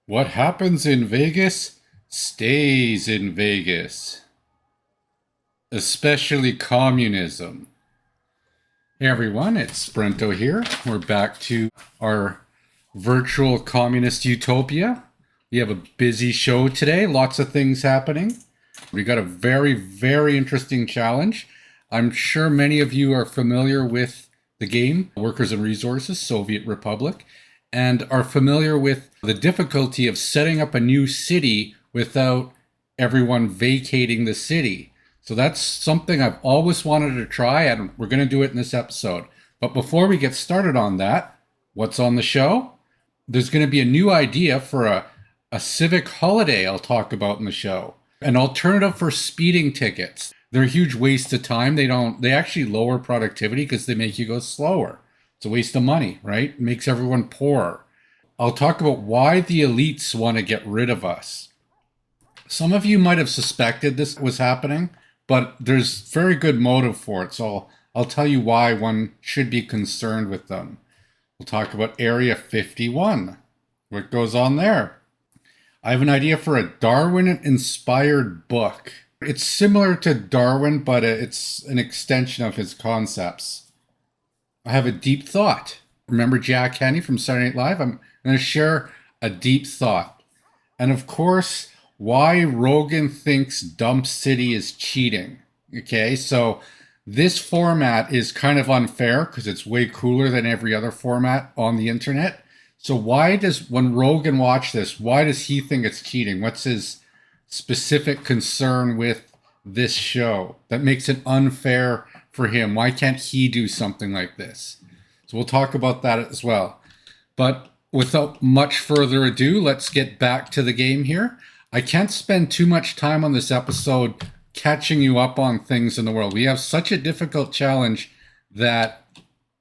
What happens in Vegas stays in Vegas, especially communism. Hey everyone, it's Brento here. We're back to our virtual communist utopia. We have a busy show today, lots of things happening. We got a very interesting challenge. I'm sure many of you are familiar with the game, Workers and Resources, Soviet Republic, and are familiar with the difficulty of setting up a new city without everyone vacating the city. So that's something I've always wanted to try, and we're going to do it in this episode. But before we get started on that, what's on the show? There's going to be a new idea for a civic holiday I'll talk about in the show. An alternative for speeding tickets. They're a huge waste of time. They actually lower productivity because they make you go slower. It's a waste of money, right? It makes everyone poorer. I'll talk about why the elites want to get rid of us. Some of you might have suspected this was happening, but there's very good motive for it. So I'll tell you why one should be concerned with them. We'll talk about Area 51. What goes on there? I have an idea for a Darwin-inspired book. It's similar to Darwin, but it's an extension of his concepts. I have a deep thought. Remember Jack Henny from Saturday Night Live? I'm going to share a deep thought. And of course, why Rogan thinks Dump City is cheating. Okay, so this format is kind of unfair because it's way cooler than every other format on the internet. So when Rogan watch this, why does he think it's cheating? What's his specific concern with this show that makes it unfair for him? Why can't he do something like this? So we'll talk about that as well. But without much further ado, let's get back to the game here. I can't spend too much time on this episode catching you up on things in the world. We have such a difficult challenge that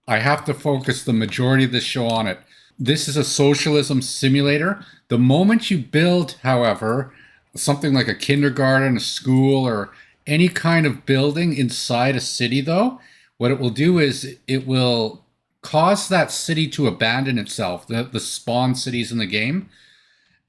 I have to focus the majority of the show on it. This is a socialism simulator. The moment you build, however, something like a kindergarten, a school, or any kind of building inside a city, though, what it will do is it will cause that city to abandon itself, the spawn cities in the game.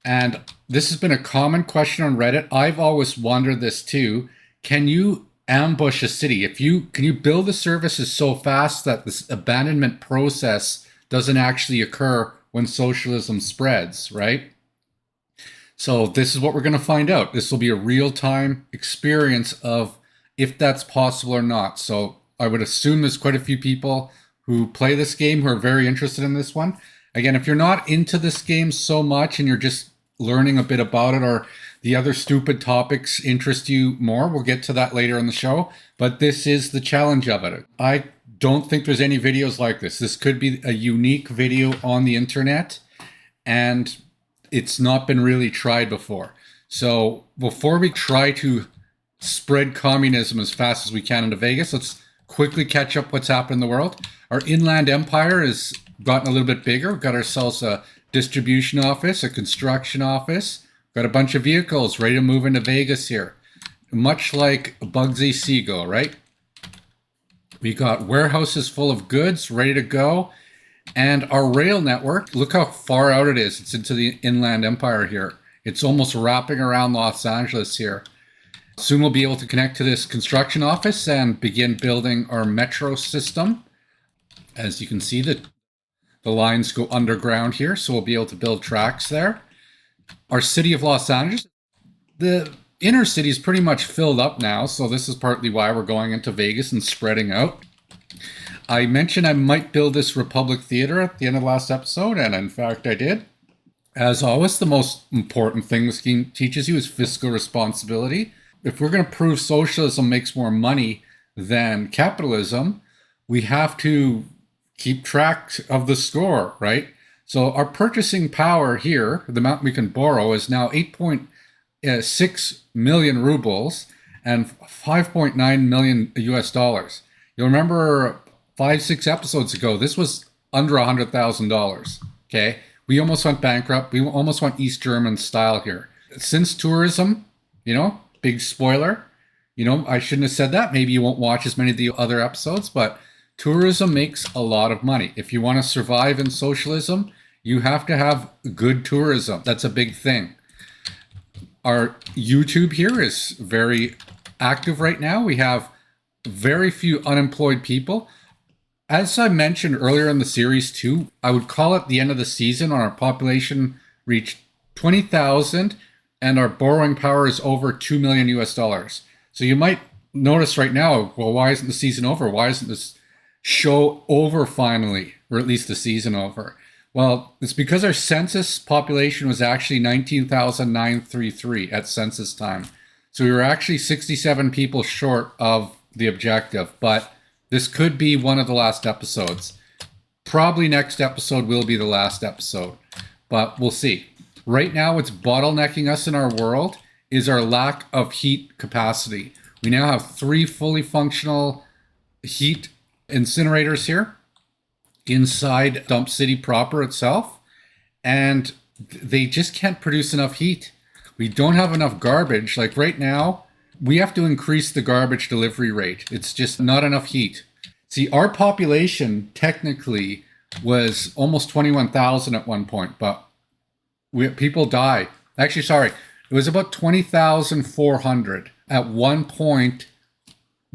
And this has been a common question on Reddit. I've always wondered this too. Can you ambush a city? Can you build the services so fast that this abandonment process doesn't actually occur when socialism spreads, right? So this is what we're going to find out. This will be a real-time experience of if that's possible or not. So I would assume there's quite a few people who play this game who are very interested in this one. Again, if you're not into this game so much and you're just learning a bit about it, or the other stupid topics interest you more, we'll get to that later in the show. But this is the challenge of it. I don't think there's any videos like this. This could be a unique video on the internet, and it's not been really tried before. So before we try to spread communism as fast as we can into Vegas, let's quickly catch up what's happened in the world. Our inland empire has gotten a little bit bigger. We've got ourselves a distribution office, a construction office. We've got a bunch of vehicles ready to move into Vegas here. Much like Bugsy Siegel, right? We got warehouses full of goods ready to go. And our rail network, look how far out it is. It's into the inland empire here. It's almost wrapping around Los Angeles here. Soon we'll be able to connect to this construction office and begin building our metro system. As you can see, the lines go underground here, so we'll be able to build tracks there. Our city of Los Angeles, the inner city is pretty much filled up now, so this is partly why we're going into Vegas and spreading out. I mentioned I might build this Republic Theater at the end of the last episode, and in fact I did. As always, the most important thing the scheme teaches you is fiscal responsibility. If we're going to prove socialism makes more money than capitalism, we have to keep track of the score, right? So our purchasing power here, the amount we can borrow, is now 8.6 million rubles and 5.9 million US dollars. You'll remember 5-6 episodes ago, this was under $100,000. Okay, we almost went bankrupt. We almost went East German style here. Since tourism, big spoiler, I shouldn't have said that. Maybe you won't watch as many of the other episodes, but tourism makes a lot of money. If you want to survive in socialism, You have to have good tourism. That's a big thing. Our YouTube here is very active right now. We have very few unemployed people. As I mentioned earlier in the series too, I would call it the end of the season when our population reached 20,000 and our borrowing power is over 2 million US dollars. So you might notice right now, well, why isn't the season over? Why isn't this show over finally, or at least the season over? Well, it's because our census population was actually 19,933 at census time. So we were actually 67 people short of the objective, but this could be one of the last episodes. Probably next episode will be the last episode, but we'll see. Right now, what's bottlenecking us in our world is our lack of heat capacity. We now have 3 fully functional heat incinerators here inside Dump City proper itself, and they just can't produce enough heat. We don't have enough garbage. Like right now, we have to increase the garbage delivery rate. It's just not enough heat. See, our population technically was almost 21,000 at one point, but people die. Actually, sorry, it was about 20,400 at one point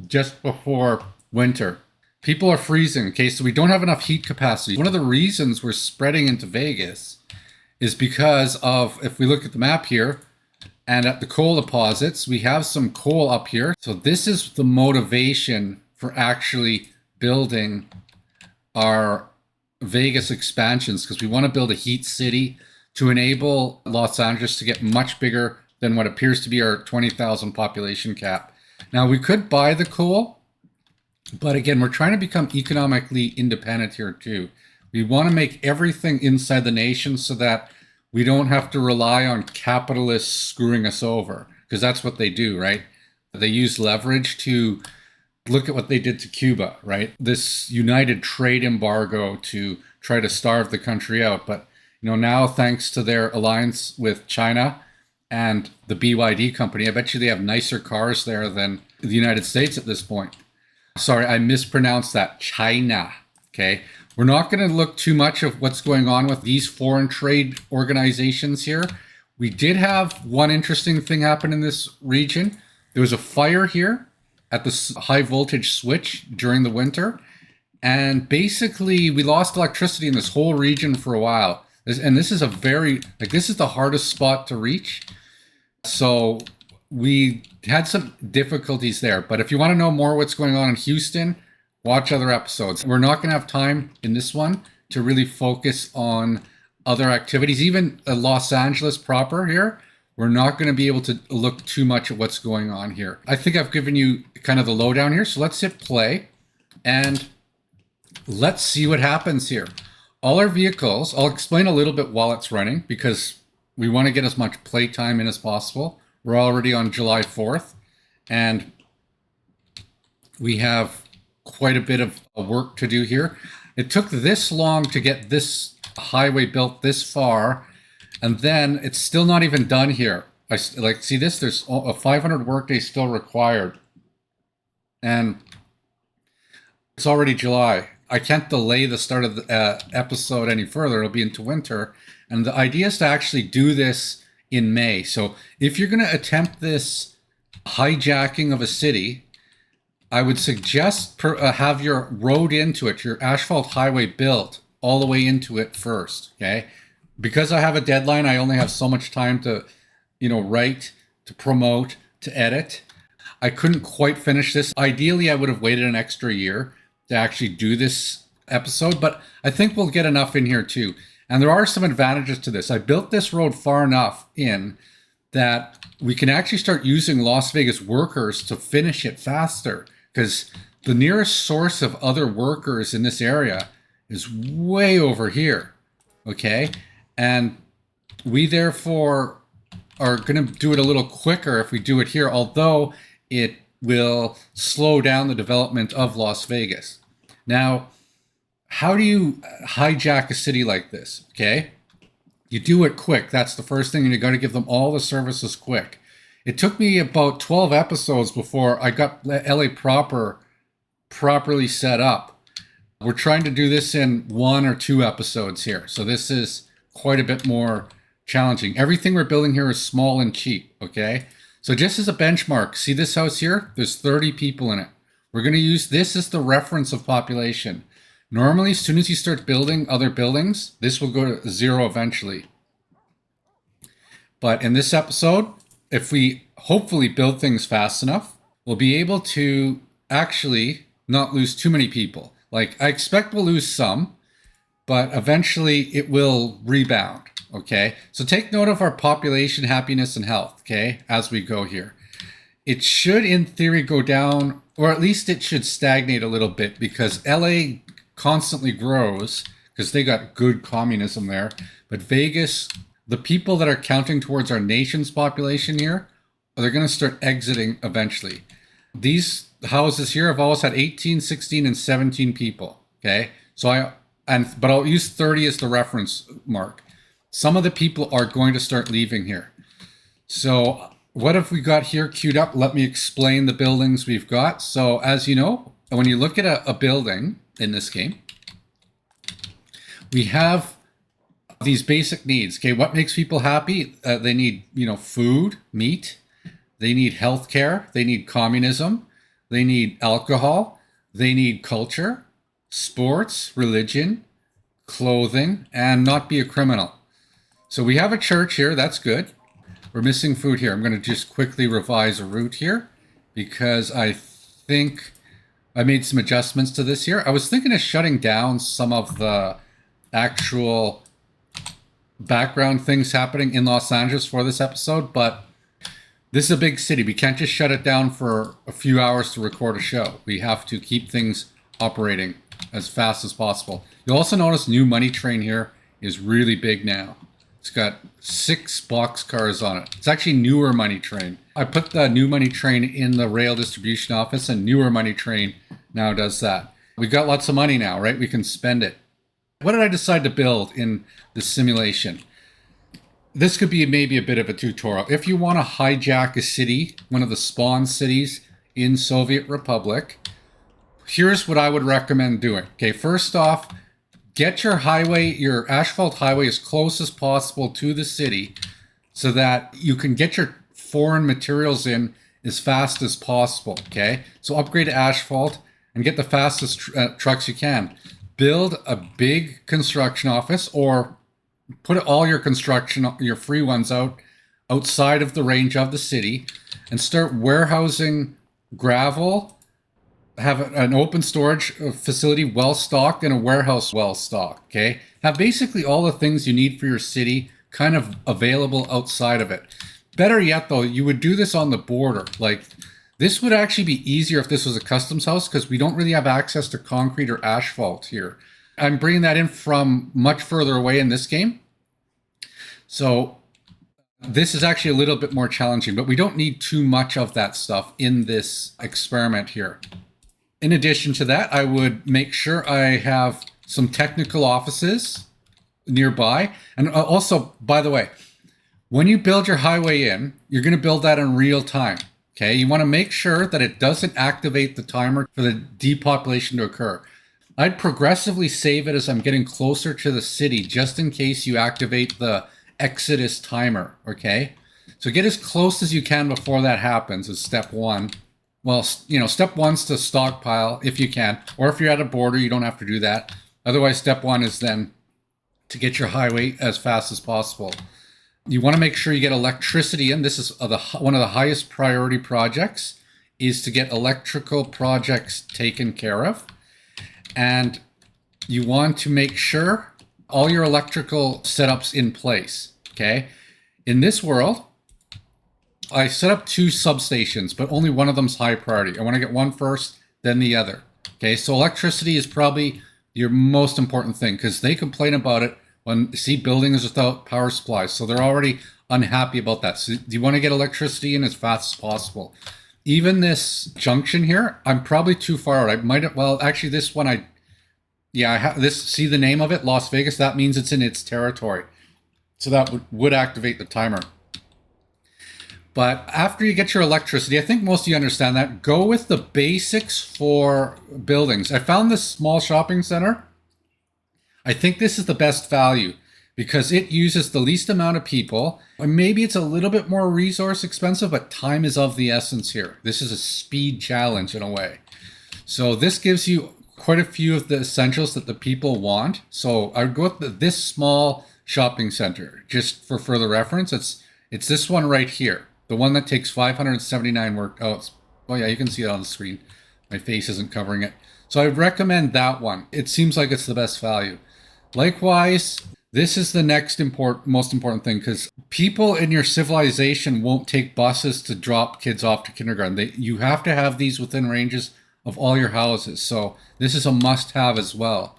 just before winter. People are freezing, okay? So we don't have enough heat capacity. One of the reasons we're spreading into Vegas is because of, if we look at the map here, and at the coal deposits, we have some coal up here. So this is the motivation for actually building our Vegas expansions, because we want to build a heat city to enable Los Angeles to get much bigger than what appears to be our 20,000 population cap. Now, we could buy the coal, but again, we're trying to become economically independent here too. We want to make everything inside the nation so that we don't have to rely on capitalists screwing us over, because that's what they do, right? They use leverage to look at what they did to Cuba, right? This united trade embargo to try to starve the country out. But now thanks to their alliance with China and the BYD company, I bet you they have nicer cars there than the United States at this point. Sorry, I mispronounced that. China, okay? We're not going to look too much of what's going on with these foreign trade organizations here. We did have one interesting thing happen in this region. There was a fire here at the high voltage switch during the winter. And basically, we lost electricity in this whole region for a while. And this is this is the hardest spot to reach. So we had some difficulties there. But if you want to know more what's going on in Houston, watch other episodes. We're not going to have time in this one to really focus on other activities. Even Los Angeles proper here, we're not going to be able to look too much at what's going on here. I think I've given you kind of the lowdown here. So let's hit play and let's see what happens here. All our vehicles, I'll explain a little bit while it's running because we want to get as much play time in as possible. We're already on July 4th and we have quite a bit of work to do here. It took this long to get this highway built this far, and then it's still not even done here. See this? There's a 500 workday still required, and it's already July. I can't delay the start of the episode any further. It'll be into winter, and the idea is to actually do this in May. So if you're going to attempt this hijacking of a city, I would suggest have your road into it, your asphalt highway built all the way into it first, okay? Because I have a deadline, I only have so much time to, write, to promote, to edit. I couldn't quite finish this. Ideally, I would have waited an extra year to actually do this episode, but I think we'll get enough in here too. And there are some advantages to this. I built this road far enough in that we can actually start using Las Vegas workers to finish it faster, because the nearest source of other workers in this area is way over here, okay? And we therefore are going to do it a little quicker if we do it here, although it will slow down the development of Las Vegas. Now, how do you hijack a city like this, okay? You do it quick. That's the first thing, and you got to give them all the services quick. It took me about 12 episodes before I got LA properly set up. We're trying to do this in 1 or 2 episodes here. So this is quite a bit more challenging. Everything we're building here is small and cheap, okay? So just as a benchmark, see this house here? There's 30 people in it. We're going to use this as the reference of population. Normally, as soon as you start building other buildings, this will go to 0 eventually. But in this episode, if we hopefully build things fast enough, we'll be able to actually not lose too many people. Like, I expect we'll lose some, but eventually it will rebound, okay? So take note of our population, happiness, and health, okay, as we go here. It should, in theory, go down, or at least it should stagnate a little bit, because LA constantly grows, because they got good communism there. But Vegas, the people that are counting towards our nation's population here, they're going to start exiting eventually. These houses here have always had 18, 16, and 17 people, okay? But I'll use 30 as the reference mark. Some of the people are going to start leaving here. So what have we got here queued up? Let me explain the buildings we've got. So as you know, when you look at a building in this game, we have these basic needs. Okay, what makes people happy? They need, food, meat. They need healthcare. They need communism. They need alcohol. They need culture, sports, religion, clothing, and not be a criminal. So we have a church here. That's good. We're missing food here. I'm going to just quickly revise a route here because I think I made some adjustments to this here. I was thinking of shutting down some of the actual background things happening in Los Angeles for this episode, but this is a big city. We can't just shut it down for a few hours to record a show. We have to keep things operating as fast as possible. You'll also notice New Money Train here is really big now. It's got 6 box cars on it. It's actually Newer Money Train. I put the New Money Train in the rail distribution office, and Newer Money Train now does that. We got lots of money now, right? We can spend it. What did I decide to build in the simulation? This could be maybe a bit of a tutorial. If you want to hijack a city, one of the spawn cities in Soviet Republic, here's what I would recommend doing. Okay, first off, get your asphalt highway as close as possible to the city so that you can get your foreign materials in as fast as possible, okay? So upgrade to asphalt and get the fastest trucks you can. Build a big construction office, or put all your your free ones outside of the range of the city, and start warehousing gravel. Have an open storage facility well stocked and a warehouse well stocked, okay? Have basically all the things you need for your city kind of available outside of it. Better yet, though, you would do this on the border. Like, this would actually be easier if this was a customs house, because we don't really have access to concrete or asphalt here. I'm bringing that in from much further away in this game. So this is actually a little bit more challenging, but we don't need too much of that stuff in this experiment here. In addition to that, I would make sure I have some technical offices nearby. And also, by the way, when you build your highway in, you're going to build that in real time. Okay, you want to make sure that it doesn't activate the timer for the depopulation to occur. I'd progressively save it as I'm getting closer to the city, just in case you activate the exodus timer, okay? So get as close as you can before that happens is step 1. Well, step 1's to stockpile if you can, or if you're at a border, you don't have to do that. Otherwise, step 1 is then to get your highway as fast as possible. You want to make sure you get electricity in. This is one of the highest priority projects, is to get electrical projects taken care of. And you want to make sure all your electrical setups in place, okay? In this world, I set up 2 substations, but only one of them's high priority. I want to get one first, then the other. Okay, so electricity is probably your most important thing, because they complain about it when see buildings without power supplies. So they're already unhappy about that. So you want to get electricity in as fast as possible. Even this junction here, I'm probably too far out. Actually this one see the name of it, Las Vegas, that means it's in its territory. So that would activate the timer. But after you get your electricity, I think most of you understand that, go with the basics for buildings. I found this small shopping center. I think this is the best value because it uses the least amount of people. And maybe it's a little bit more resource expensive, but time is of the essence here. This is a speed challenge in a way. So this gives you quite a few of the essentials that the people want. So I would go with this small shopping center. Just for further reference, it's this one right here. The one that takes 579 work. Oh yeah, you can see it on the screen. My face isn't covering it. So I would recommend that one. It seems like it's the best value. Likewise, this is the next most important thing, because people in your civilization won't take buses to drop kids off to kindergarten. You have to have these within ranges of all your houses. So this is a must-have as well.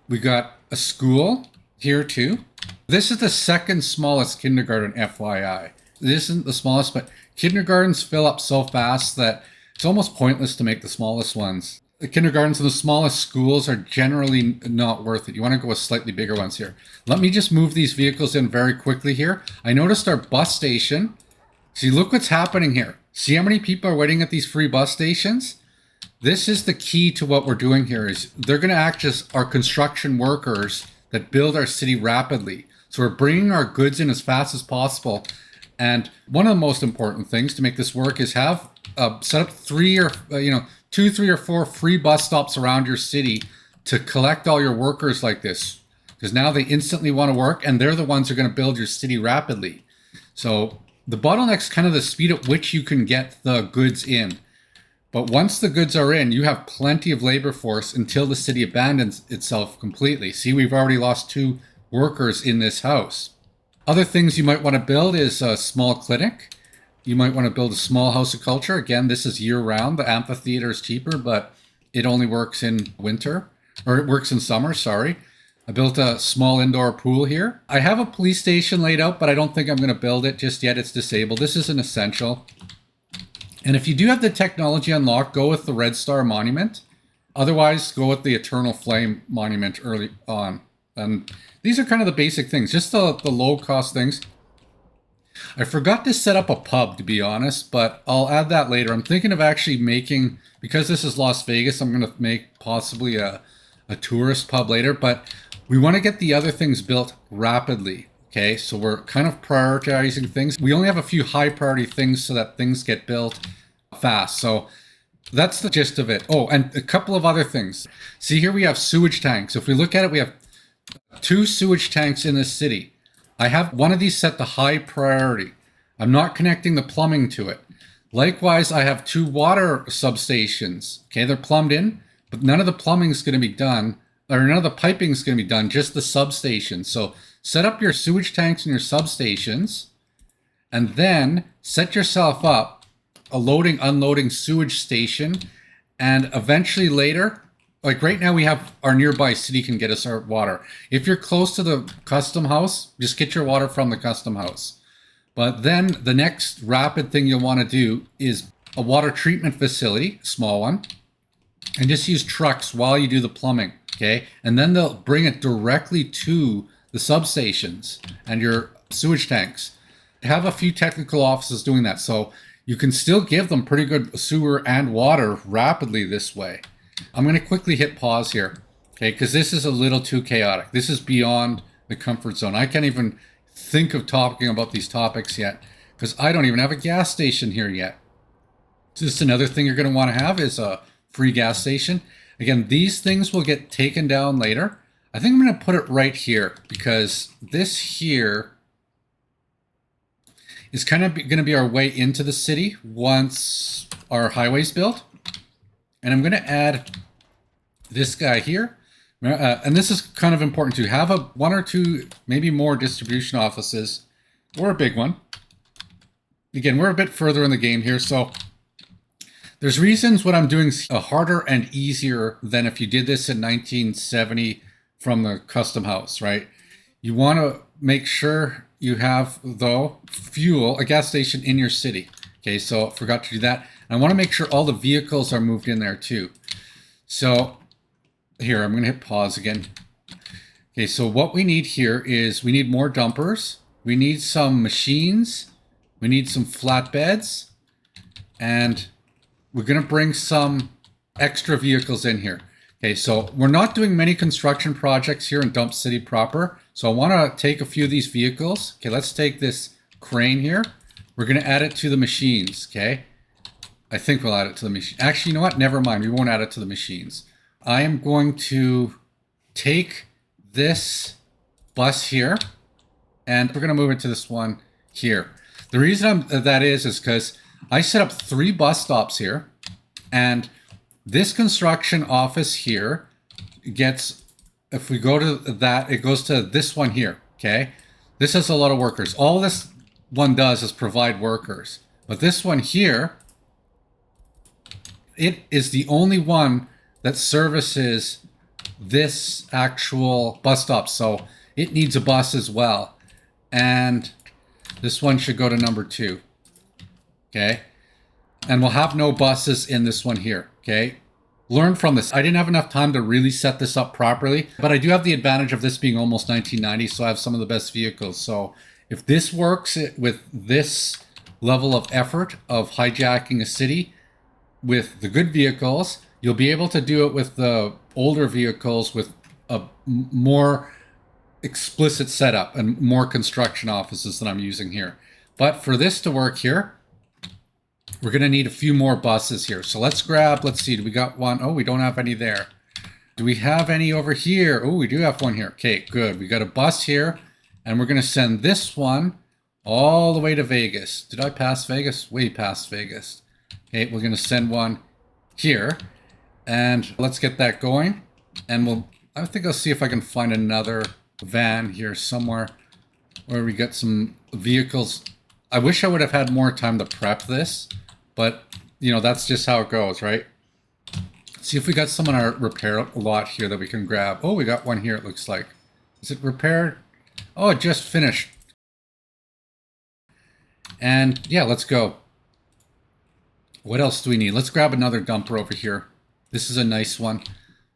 We got a school here too. This is the second smallest kindergarten, FYI. This isn't the smallest, but kindergartens fill up so fast that it's almost pointless to make the smallest ones. The kindergartens and the smallest schools are generally not worth it. You want to go with slightly bigger ones here. Let me just move these vehicles in very quickly here. I noticed our bus station. See, look what's happening here. See how many people are waiting at these free bus stations? This is the key to what we're doing here, is they're going to act as our construction workers that build our city rapidly. So we're bringing our goods in as fast as possible. And one of the most important things to make this work is have set up 2, 3 or 4 free bus stops around your city to collect all your workers like this. Because now they instantly want to work, and they're the ones who are going to build your city rapidly. So the bottleneck's kind of the speed at which you can get the goods in. But once the goods are in, you have plenty of labor force until the city abandons itself completely. See, we've already lost 2 workers in this house. Other things you might want to build is a small clinic. You might want to build a small house of culture. Again, this is year-round. The amphitheater is cheaper, but it only works in winter, or it works in summer, sorry. I built a small indoor pool here. I have a police station laid out, but I don't think I'm going to build it just yet. It's disabled. This is an essential. And if you do have the technology unlocked, go with the Red Star Monument. Otherwise, go with the Eternal Flame Monument early on. And these are kind of the basic things, just the low-cost things. I forgot to set up a pub, to be honest, but I'll add that later. I'm thinking of actually making, because this is Las Vegas, I'm going to make possibly a tourist pub later, but we want to get the other things built rapidly. Okay, so we're kind of prioritizing things. We only have a few high priority things so that things get built fast. So that's the gist of it. Oh, and a couple of other things. See, here we have sewage tanks. If we look at it, we have 2 sewage tanks in this city. I have one of these set to high priority. I'm not connecting the plumbing to it. Likewise, I have 2 water substations. Okay, they're plumbed in, but none of the plumbing is going to be done, or none of the piping is going to be done, just the substation. So set up your sewage tanks and your substations, and then set yourself up a loading, unloading sewage station, and eventually later, like right now we have our nearby city can get us our water. If you're close to the custom house, just get your water from the custom house. But then the next rapid thing you'll want to do is a water treatment facility, small one, and just use trucks while you do the plumbing, okay? And then they'll bring it directly to the substations and your sewage tanks. Have a few technical offices doing that, so you can still give them pretty good sewer and water rapidly this way. I'm going to quickly hit pause here, okay, because this is a little too chaotic. This is beyond the comfort zone. I can't even think of talking about these topics yet because I don't even have a gas station here yet. Just another thing you're going to want to have is a free gas station. Again, these things will get taken down later. I think I'm going to put it right here because this here is kind of going to be our way into the city once our highway's built. And I'm going to add this guy here. And this is kind of important to have 1 or 2, maybe more distribution offices or a big one. Again, we're a bit further in the game here, so there's reasons what I'm doing is harder and easier than if you did this in 1970 from the custom house, right? You want to make sure you have, though, fuel, a gas station in your city. Okay, so forgot to do that. And I want to make sure all the vehicles are moved in there too. So here, I'm going to hit pause again. Okay, so what we need here is we need more dumpers. We need some machines. We We need some flatbeds. And we're going to bring some extra vehicles in here. Okay, so we're not doing many construction projects here in Dump City proper. So I want to take a few of these vehicles. Okay, let's take this crane here. We're going to add it to the machines, okay? I think we'll add it to the machine. Actually, you know what? Never mind. We won't add it to the machines. I am going to take this bus here, and we're going to move it to this one here. The reason that is because I set up 3 bus stops here, and this construction office here gets, if we go to that, it goes to this one here, okay? This has a lot of workers. All this one does is provide workers. But this one here, it is the only one that services this actual bus stop. So it needs a bus as well. And this one should go to number 2. Okay. And we'll have no buses in this one here. Okay. Learn from this. I didn't have enough time to really set this up properly, but I do have the advantage of this being almost 1990. So I have some of the best vehicles. So if this works with this level of effort of hijacking a city with the good vehicles, you'll be able to do it with the older vehicles with a more explicit setup and more construction offices than I'm using here. But for this to work here, we're going to need a few more buses here. So let's grab, let's see, do we got one? Oh, we don't have any there. Do we have any over here? Oh, we do have one here. Okay, good. We got a bus here, and we're going to send this one all the way to Vegas. Did I pass Vegas? Way past Vegas. Okay, we're going to send one here, and let's get that going. And I think I'll see if I can find another van here somewhere where we get some vehicles. I wish I would have had more time to prep this, but you know, that's just how it goes, right? See if we got some on our repair lot here that we can grab. Oh, we got one here, it looks like. Is it repaired? Oh, it just finished. And yeah, let's go. What else do we need? Let's grab another dumper over here. This is a nice one.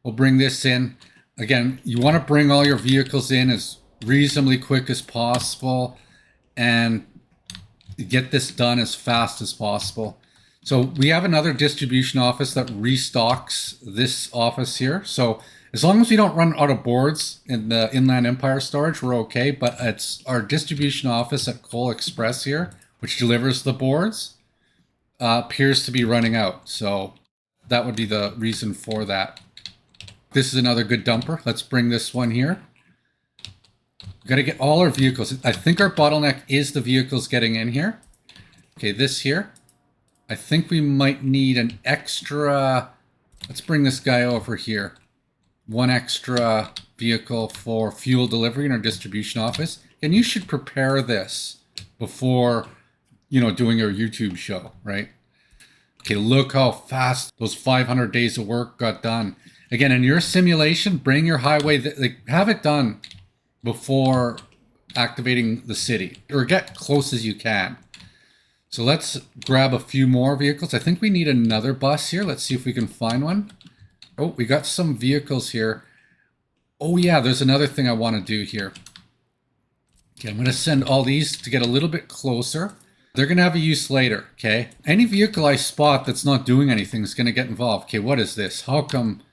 We'll bring this in. Again, you want to bring all your vehicles in as reasonably quick as possible and get this done as fast as possible. So we have another distribution office that restocks this office here. So as long as we don't run out of boards in the Inland Empire storage, we're okay. But it's our distribution office at Coal Express here, which delivers the boards, appears to be running out. So that would be the reason for that. This is another good dumper. Let's bring this one here. We've got to get all our vehicles. I think our bottleneck is the vehicles getting in here. Okay, this here. I think we might need an extra. Let's bring this guy over here. One extra vehicle for fuel delivery in our distribution office. And you should prepare this before, you know, doing your YouTube show, right? Okay, look how fast those 500 days of work got done. Again, in your simulation, bring your highway, like have it done before activating the city, or get close as you can. So let's grab a few more vehicles. I think we need another bus here. Let's see if we can find one. Oh, we got some vehicles here. Oh yeah, there's another thing I want to do here. Okay, I'm going to send all these to get a little bit closer. They're going to have a use later, okay? Any vehicle I spot that's not doing anything is going to get involved. Okay, what is this? How can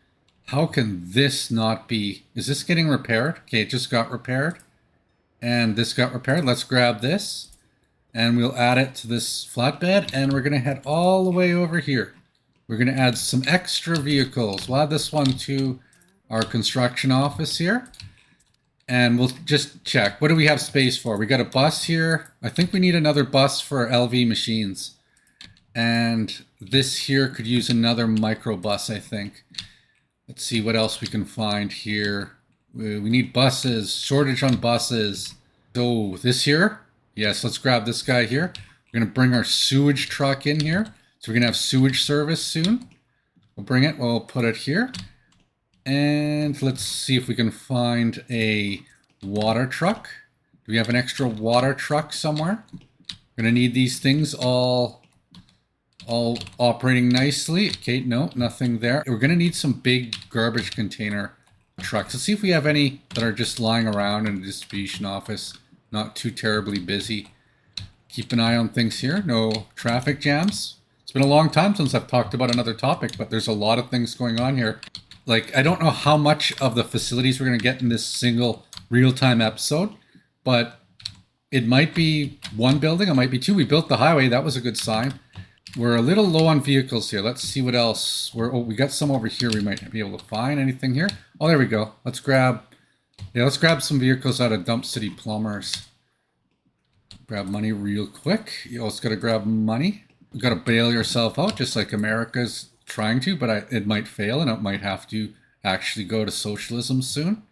this not be? Is this getting repaired? Okay, it just got repaired. And this got repaired. Let's grab this. And we'll add it to this flatbed. And we're going to head all the way over here. We're going to add some extra vehicles. We'll add this one to our construction office here. And we'll just check. What do we have space for? We got a bus here. I think we need another bus for LV machines. And this here could use another micro bus, I think. Let's see what else we can find here. We need buses. Shortage on buses. So this here. Yes, let's grab this guy here. We're going to bring our sewage truck in here. So we're going to have sewage service soon. We'll bring it. We'll put it here. And let's see if we can find a water truck. Do we have an extra water truck somewhere? We're going to need these things all operating nicely. Okay, no, nothing there. We're going to need some big garbage container trucks. Let's see if we have any that are just lying around in the distribution office. Not too terribly busy. keep an eye on things here. No traffic jams. It's been a long time since I've talked about another topic, but there's a lot of things going on here. Like, I don't know how much of the facilities we're going to get in this single real-time episode, but it might be one building, it might be two. We built the highway, that was a good sign. We're a little low on vehicles here. Let's see what else. We got some over here we might be able to find. Anything here? Oh, there we go. Let's grab some vehicles out of Dump City Plumbers. Grab money real quick. You also got to grab money. You've got to bail yourself out, just like America's trying to, but it might fail, and it might have to actually go to socialism soon.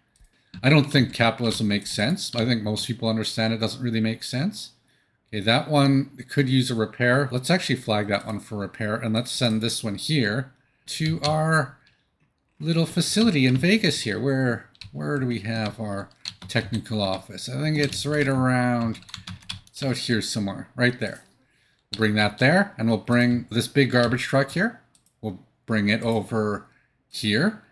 I don't think capitalism makes sense. I think most people understand it doesn't really make sense. Okay, that one could use a repair. Let's actually flag that one for repair, and let's send this one here to our little facility in Vegas here. Where do we have our technical office? I think it's right around, it's out here somewhere, right there. We'll bring that there, and we'll bring this big garbage truck here. We'll bring it over here.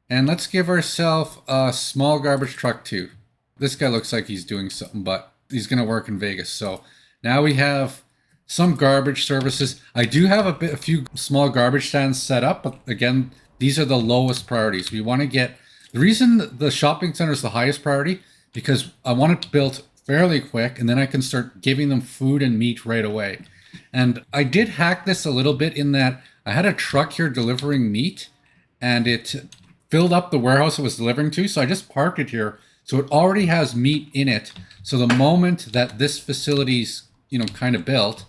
And let's give ourselves a small garbage truck too. This guy looks like he's doing something, but he's going to work in Vegas. So now we have some garbage services. I do have a few small garbage stands set up, but again, these are the lowest priorities. We want to get, the reason the shopping center is the highest priority, because I want it built fairly quick, and then I can start giving them food and meat right away. And I did hack this a little bit in that I had a truck here delivering meat, and it filled up the warehouse it was delivering to, so I just parked it here. So it already has meat in it. So the moment that this facility's, kind of built,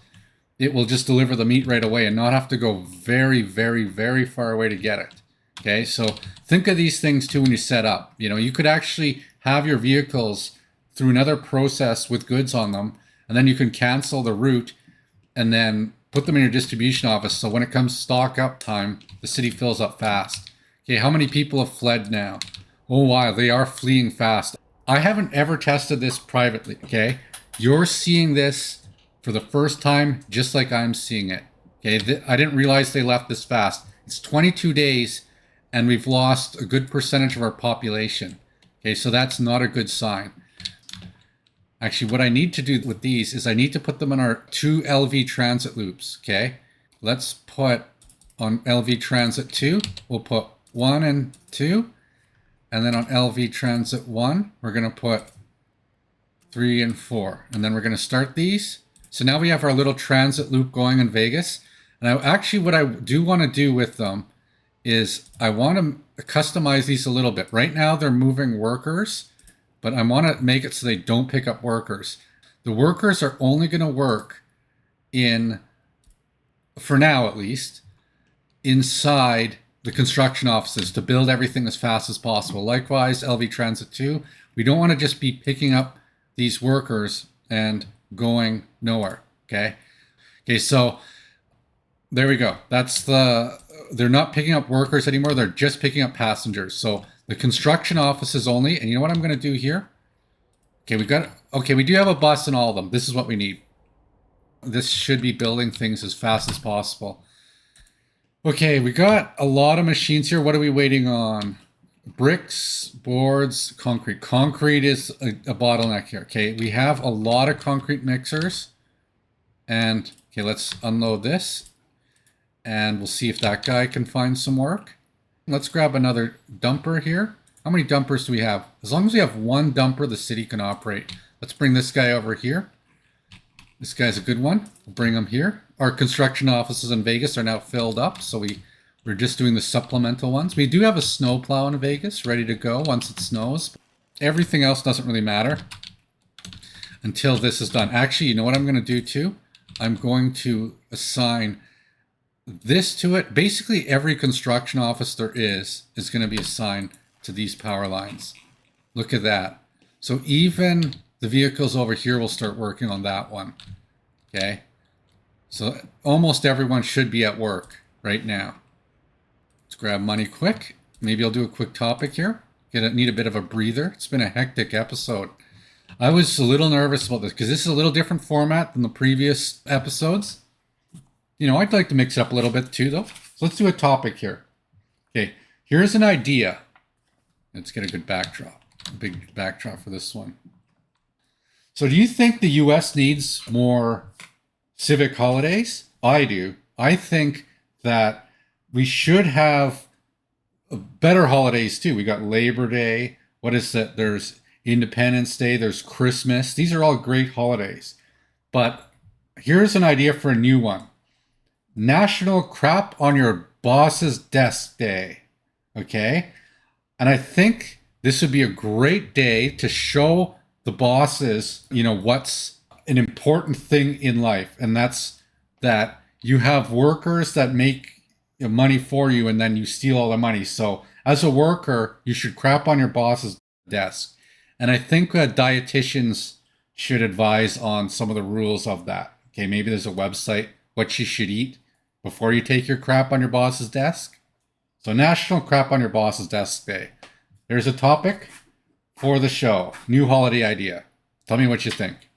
it will just deliver the meat right away and not have to go very, very, very far away to get it. Okay, so think of these things too when you set up. You could actually have your vehicles through another process with goods on them, and then you can cancel the route and then put them in your distribution office. So when it comes stock up time, the city fills up fast. Okay, how many people have fled now? Oh wow, they are fleeing fast. I haven't ever tested this privately, okay? You're seeing this for the first time just like I'm seeing it. Okay, I didn't realize they left this fast. It's 22 days and we've lost a good percentage of our population. Okay, so that's not a good sign. Actually, what I need to do with these is I need to put them in our 2 LV transit loops, okay? Let's put on LV Transit 2, we'll put 1 and 2, and then on LV Transit 1, we're going to put 3 and 4, and then we're going to start these. So now we have our little transit loop going in Vegas, and what I do want to do with them is I want to customize these a little bit. Right now they're moving workers, but I want to make it so they don't pick up workers. The workers are only going to work for now at least, inside the construction offices to build everything as fast as possible. Likewise, LV Transit 2, we don't want to just be picking up these workers and going nowhere, okay? Okay, so there we go. They're not picking up workers anymore, they're just picking up passengers. So the construction offices only, and you know what I'm going to do here? Okay, we do have a bus in all of them. This is what we need. This should be building things as fast as possible. Okay, we got a lot of machines here. What are we waiting on? Bricks, boards, concrete. Concrete is a bottleneck here. Okay, we have a lot of concrete mixers. And, okay, let's unload this. And we'll see if that guy can find some work. Let's grab another dumper here. How many dumpers do we have? As long as we have one dumper, the city can operate. Let's bring this guy over here. This guy's a good one. We'll bring him here. Our construction offices in Vegas are now filled up, so we're just doing the supplemental ones. We do have a snowplow in Vegas ready to go once it snows. Everything else doesn't really matter until this is done. Actually, you know what I'm going to do too? I'm going to assign this to it. Basically, every construction office there is going to be assigned to these power lines. Look at that. So even the vehicles over here will start working on that one. Okay. So almost everyone should be at work right now. Let's grab money quick. Maybe I'll do a quick topic here. Need a bit of a breather. It's been a hectic episode. I was a little nervous about this because this is a little different format than the previous episodes. I'd like to mix it up a little bit too though. So let's do a topic here. Okay, here's an idea. Let's get a good backdrop. A big backdrop for this one. So do you think the US needs more civic holidays? I do. I think that we should have better holidays too. We got Labor Day. What is that? There's Independence Day. There's Christmas. These are all great holidays. But here's an idea for a new one. National Crap on Your Boss's Desk Day. Okay? And I think this would be a great day to show the bosses, what's an important thing in life. And that's that you have workers that make money for you and then you steal all the money. So as a worker, you should crap on your boss's desk. And I think dietitians should advise on some of the rules of that. Okay, maybe there's a website, what you should eat before you take your crap on your boss's desk. So National Crap on Your Boss's Desk Day. There's a topic for the show. New holiday idea. Tell me what you think.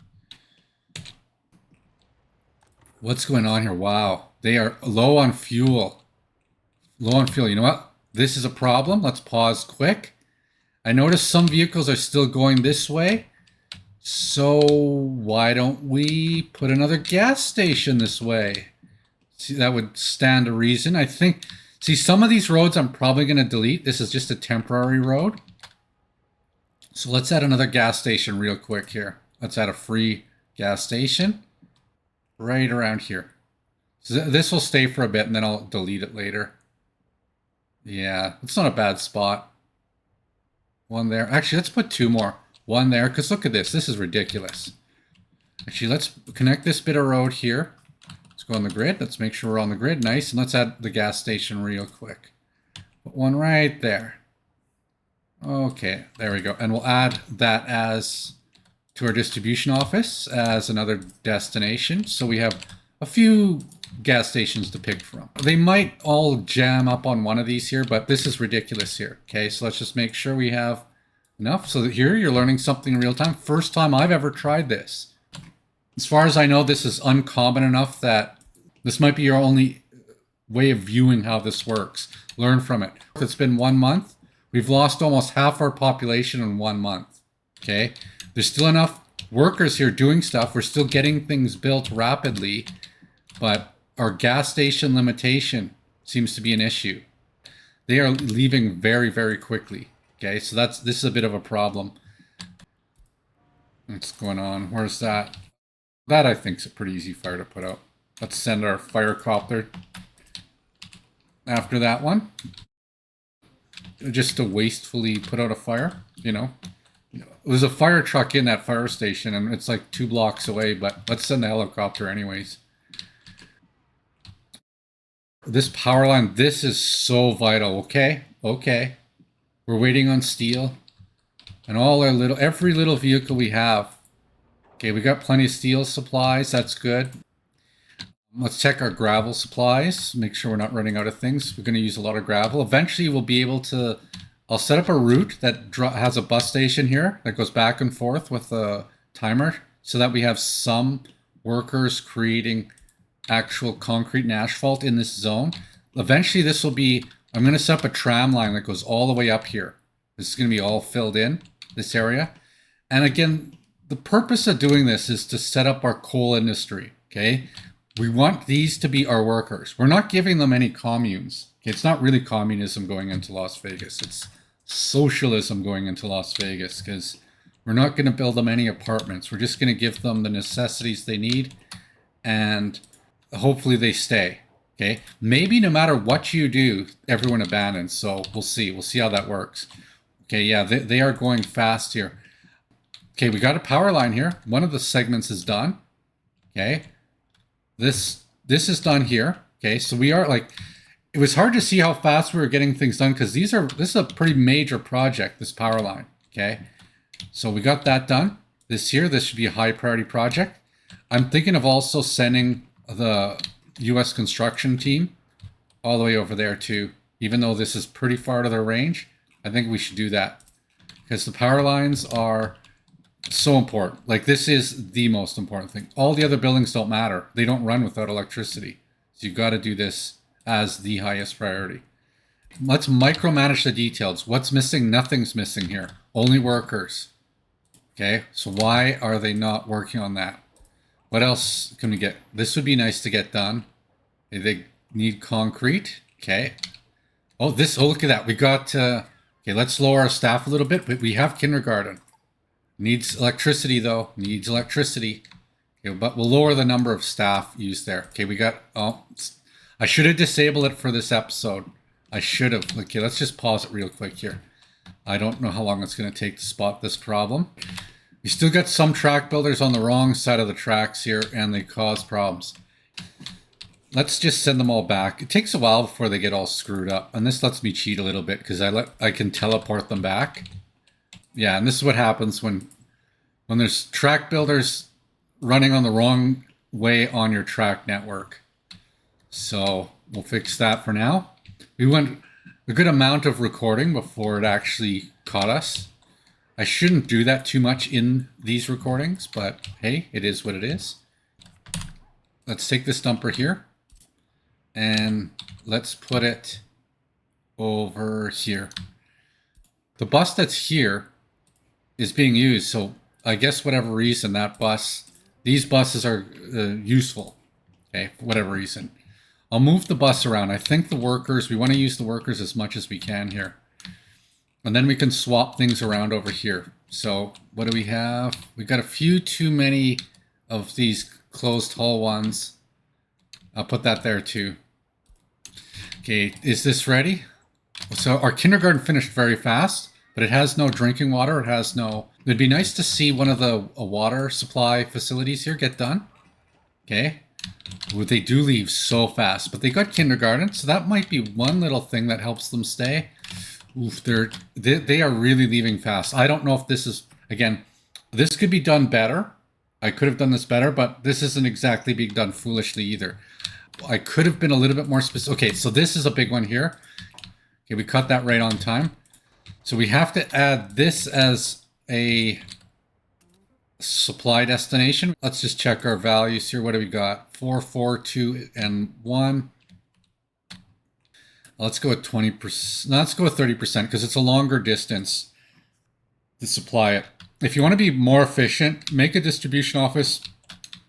What's going on here? Wow. They are low on fuel. Low on fuel. You know what? This is a problem. Let's pause quick. I notice some vehicles are still going this way. So why don't we put another gas station this way? See, that would stand to reason. I think, see, some of these roads I'm probably going to delete. This is just a temporary road. So let's add another gas station real quick here. Let's add a free gas station right around here. So this will stay for a bit and then I'll delete it later. Yeah, it's not a bad spot. One there. Actually, let's put two more. One there, because look at this. This is ridiculous. Actually, let's connect this bit of road here. Let's go on the grid. Let's make sure we're on the grid. Nice. And let's add the gas station real quick. Put one right there. Okay, there we go. And we'll add that as to our distribution office as another destination. So we have a few gas stations to pick from. They might all jam up on one of these here, but this is ridiculous here. Okay, so let's just make sure we have enough. So that here you're learning something in real time. First time I've ever tried this. As far as I know, this is uncommon enough that this might be your only way of viewing how this works. Learn from it. It's been 1 month. We've lost almost half our population in 1 month. Okay, there's still enough workers here doing stuff. We're still getting things built rapidly, but our gas station limitation seems to be an issue. They are leaving very, very quickly. Okay, so this is a bit of a problem. What's going on? Where's that? That I think is a pretty easy fire to put out. Let's send our fire copter after that one. Just to wastefully put out a fire, There's a fire truck in that fire station and it's like 2 blocks away, but let's send the helicopter anyways. This power line, this is so vital. Okay. We're waiting on steel and every little vehicle we have. Okay, we got plenty of steel supplies. That's good. Let's check our gravel supplies. Make sure we're not running out of things. We're going to use a lot of gravel. Eventually we'll be able to, I'll set up a route that has a bus station here that goes back and forth with a timer so that we have some workers creating actual concrete and asphalt in this zone. Eventually this will be, I'm going to set up a tram line that goes all the way up here. This is going to be all filled in, this area. And again, the purpose of doing this is to set up our coal industry, okay? We want these to be our workers. We're not giving them any communes. Okay? It's not really communism going into Las Vegas. It's socialism going into Las Vegas because we're not going to build them any apartments. We're just going to give them the necessities they need and hopefully they stay. Okay, maybe no matter what you do, everyone abandons. So we'll see. We'll see how that works. Okay, yeah, they are going fast here. Okay, we got a power line here. One of the segments is done. Okay, this is done here. Okay, so we are like, it was hard to see how fast we were getting things done because this is a pretty major project, this power line. Okay, so we got that done. This should be a high priority project. I'm thinking of also sending the U.S. construction team all the way over there too. Even though this is pretty far to their range, I think we should do that because the power lines are so important. Like this is the most important thing. All the other buildings don't matter. They don't run without electricity. So you've got to do this as the highest priority. Let's micromanage the details. What's missing? Nothing's missing here. Only workers. Okay, so why are they not working on that? What else can we get? This would be nice to get done. They need concrete. Okay. Oh, look at that. We got, okay, let's lower our staff a little bit. We have kindergarten. Needs electricity, though. Needs electricity. Okay, but we'll lower the number of staff used there. Okay, we got, oh, I should have disabled it for this episode. I should have. Okay, let's just pause it real quick here. I don't know how long it's going to take to spot this problem. We still got some track builders on the wrong side of the tracks here, and they cause problems. Let's just send them all back. It takes a while before they get all screwed up, and this lets me cheat a little bit because I can teleport them back. Yeah, and this is what happens when there's track builders running on the wrong way on your track network. So we'll fix that for now. We went a good amount of recording before it actually caught us. I shouldn't do that too much in these recordings, but hey, it is what it is. Let's take this dumper here and let's put it over here. The bus that's here is being used, so I guess whatever reason these buses are useful, okay, for whatever reason. I'll move the bus around. I think we want to use the workers as much as we can here. And then we can swap things around over here. So what do we have? We've got a few too many of these closed hull ones. I'll put that there too. Okay, is this ready? So our kindergarten finished very fast, but it has no drinking water. It'd be nice to see one of the water supply facilities here get done. Okay. Well, they do leave so fast, but they got kindergarten, so that might be one little thing that helps them stay. Oof, they are really leaving fast. I don't know if this is, again, this could be done better. I could have done this better, but this isn't exactly being done foolishly either. I could have been a little bit more specific. Okay, so this is a big one here. Okay, we cut that right on time. So we have to add this as a supply destination. Let's just check our values here. What do we got? 4, 4, 2, and 1. Let's go with 20%. No, let's go with 30% because it's a longer distance to supply it. If you want to be more efficient, make a distribution office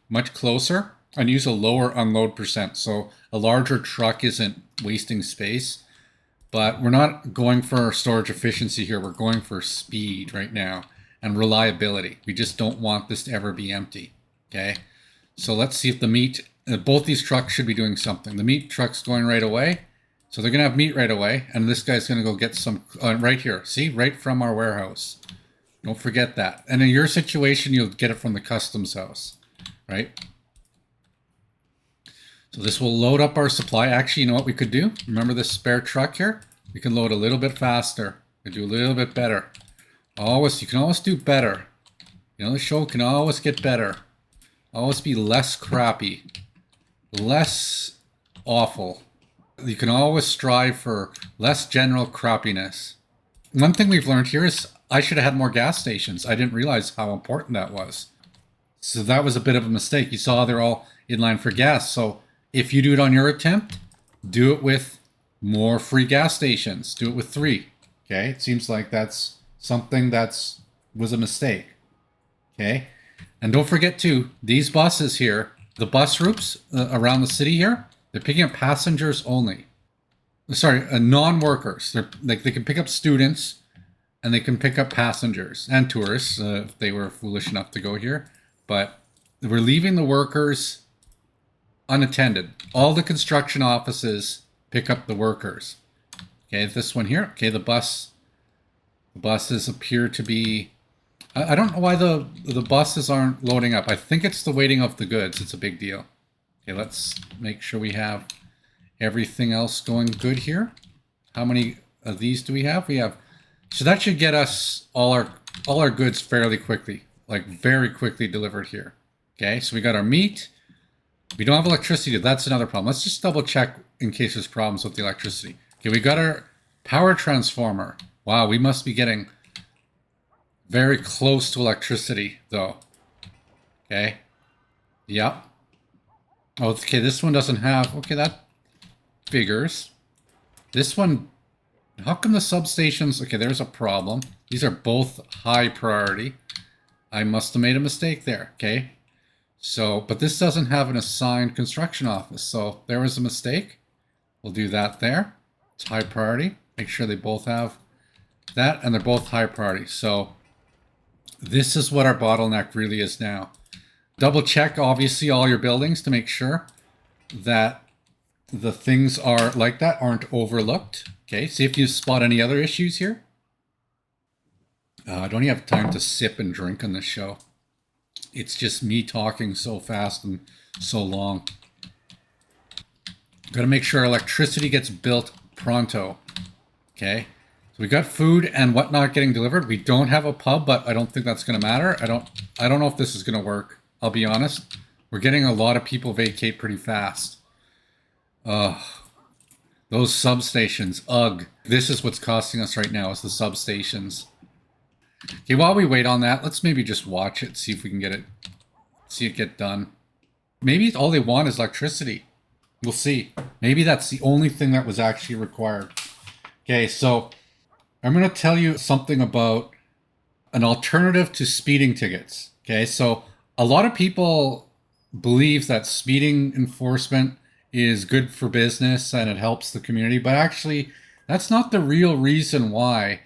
much closer and use a lower unload percent. So a larger truck isn't wasting space. But we're not going for storage efficiency here. We're going for speed right now and reliability. We just don't want this to ever be empty. Okay. So let's see if the meat, both these trucks should be doing something. The meat truck's going right away. So they're going to have meat right away. And this guy's going to go get some right here. See, right from our warehouse. Don't forget that. And in your situation, you'll get it from the customs house, right? So this will load up our supply. Actually, you know what we could do? Remember this spare truck here? We can load a little bit faster. We do a little bit better. You can always do better. You know, the show can always get better. Always be less crappy. Less awful. You can always strive for less general crappiness. One thing we've learned here is I should have had more gas stations. I didn't realize how important that was. So that was a bit of a mistake. You saw they're all in line for gas. So if you do it on your attempt, do it with more free gas stations. Do it with 3. Okay, it seems like that's something was a mistake. Okay, and don't forget too, these buses here, the bus routes around the city here, they're picking up passengers only. Sorry, non-workers. They can pick up students, and they can pick up passengers and tourists if they were foolish enough to go here. But we're leaving the workers unattended. All the construction offices pick up the workers. Okay, this one here. Okay, the buses appear to be... I don't know why the buses aren't loading up. I think it's the waiting of the goods. It's a big deal. Okay, let's make sure we have everything else going good here. How many of these do we have? We have... So that should get us all our goods fairly quickly. Like very quickly delivered here. Okay, so we got our meat. We don't have electricity. That's another problem. Let's just double check in case there's problems with the electricity. Okay, we got our power transformer. Wow, we must be getting very close to electricity though. Okay. Yep. Oh, okay, this one doesn't have... Okay, that figures. This one... How come the substations... Okay, there's a problem. These are both high priority. I must have made a mistake there. Okay. So, but this doesn't have an assigned construction office. So there was a mistake. We'll do that there. It's high priority. Make sure they both have that, and they're both high priority. So this is what our bottleneck really is now. Double check, obviously, all your buildings to make sure that the things are like that, aren't overlooked. Okay, see if you spot any other issues here. I don't even have time to sip and drink on this show. It's just me talking so fast and so long. Got to make sure electricity gets built pronto. Okay, so we got food and whatnot getting delivered. We don't have a pub, but I don't think that's going to matter. I don't know if this is going to work. I'll be honest. We're getting a lot of people vacate pretty fast. Those substations. Ugh. This is what's costing us right now, is the substations. Okay, while we wait on that, let's maybe just watch it, see if we can get it, see it get done. Maybe all they want is electricity. We'll see. Maybe that's the only thing that was actually required. Okay, so I'm going to tell you something about an alternative to speeding tickets. Okay, so a lot of people believe that speeding enforcement is good for business and it helps the community, but actually that's not the real reason why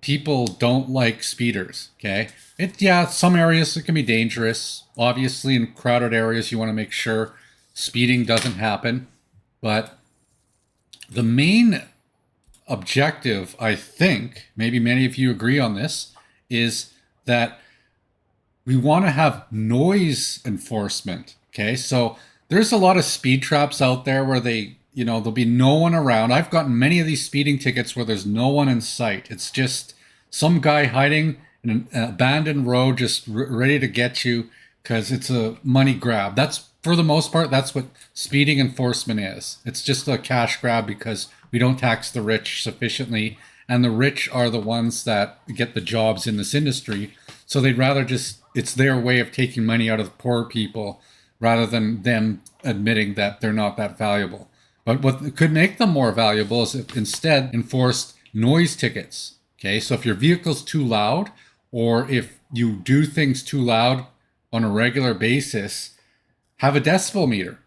people don't like speeders. Okay, yeah, some areas it can be dangerous. Obviously, in crowded areas, you want to make sure speeding doesn't happen. But the main objective, I think, maybe many of you agree on this, is that we want to have noise enforcement. Okay, so there's a lot of speed traps out there where there'll be no one around. I've gotten many of these speeding tickets where there's no one in sight. It's just some guy hiding in an abandoned road, just ready to get you because it's a money grab. That's, for the most part, that's what speeding enforcement is. It's just a cash grab because we don't tax the rich sufficiently, and the rich are the ones that get the jobs in this industry. So they'd rather it's their way of taking money out of the poor people rather than them admitting that they're not that valuable. But what could make them more valuable is if instead enforced noise tickets. Okay, so if your vehicle's too loud, or if you do things too loud on a regular basis, have a decibel meter.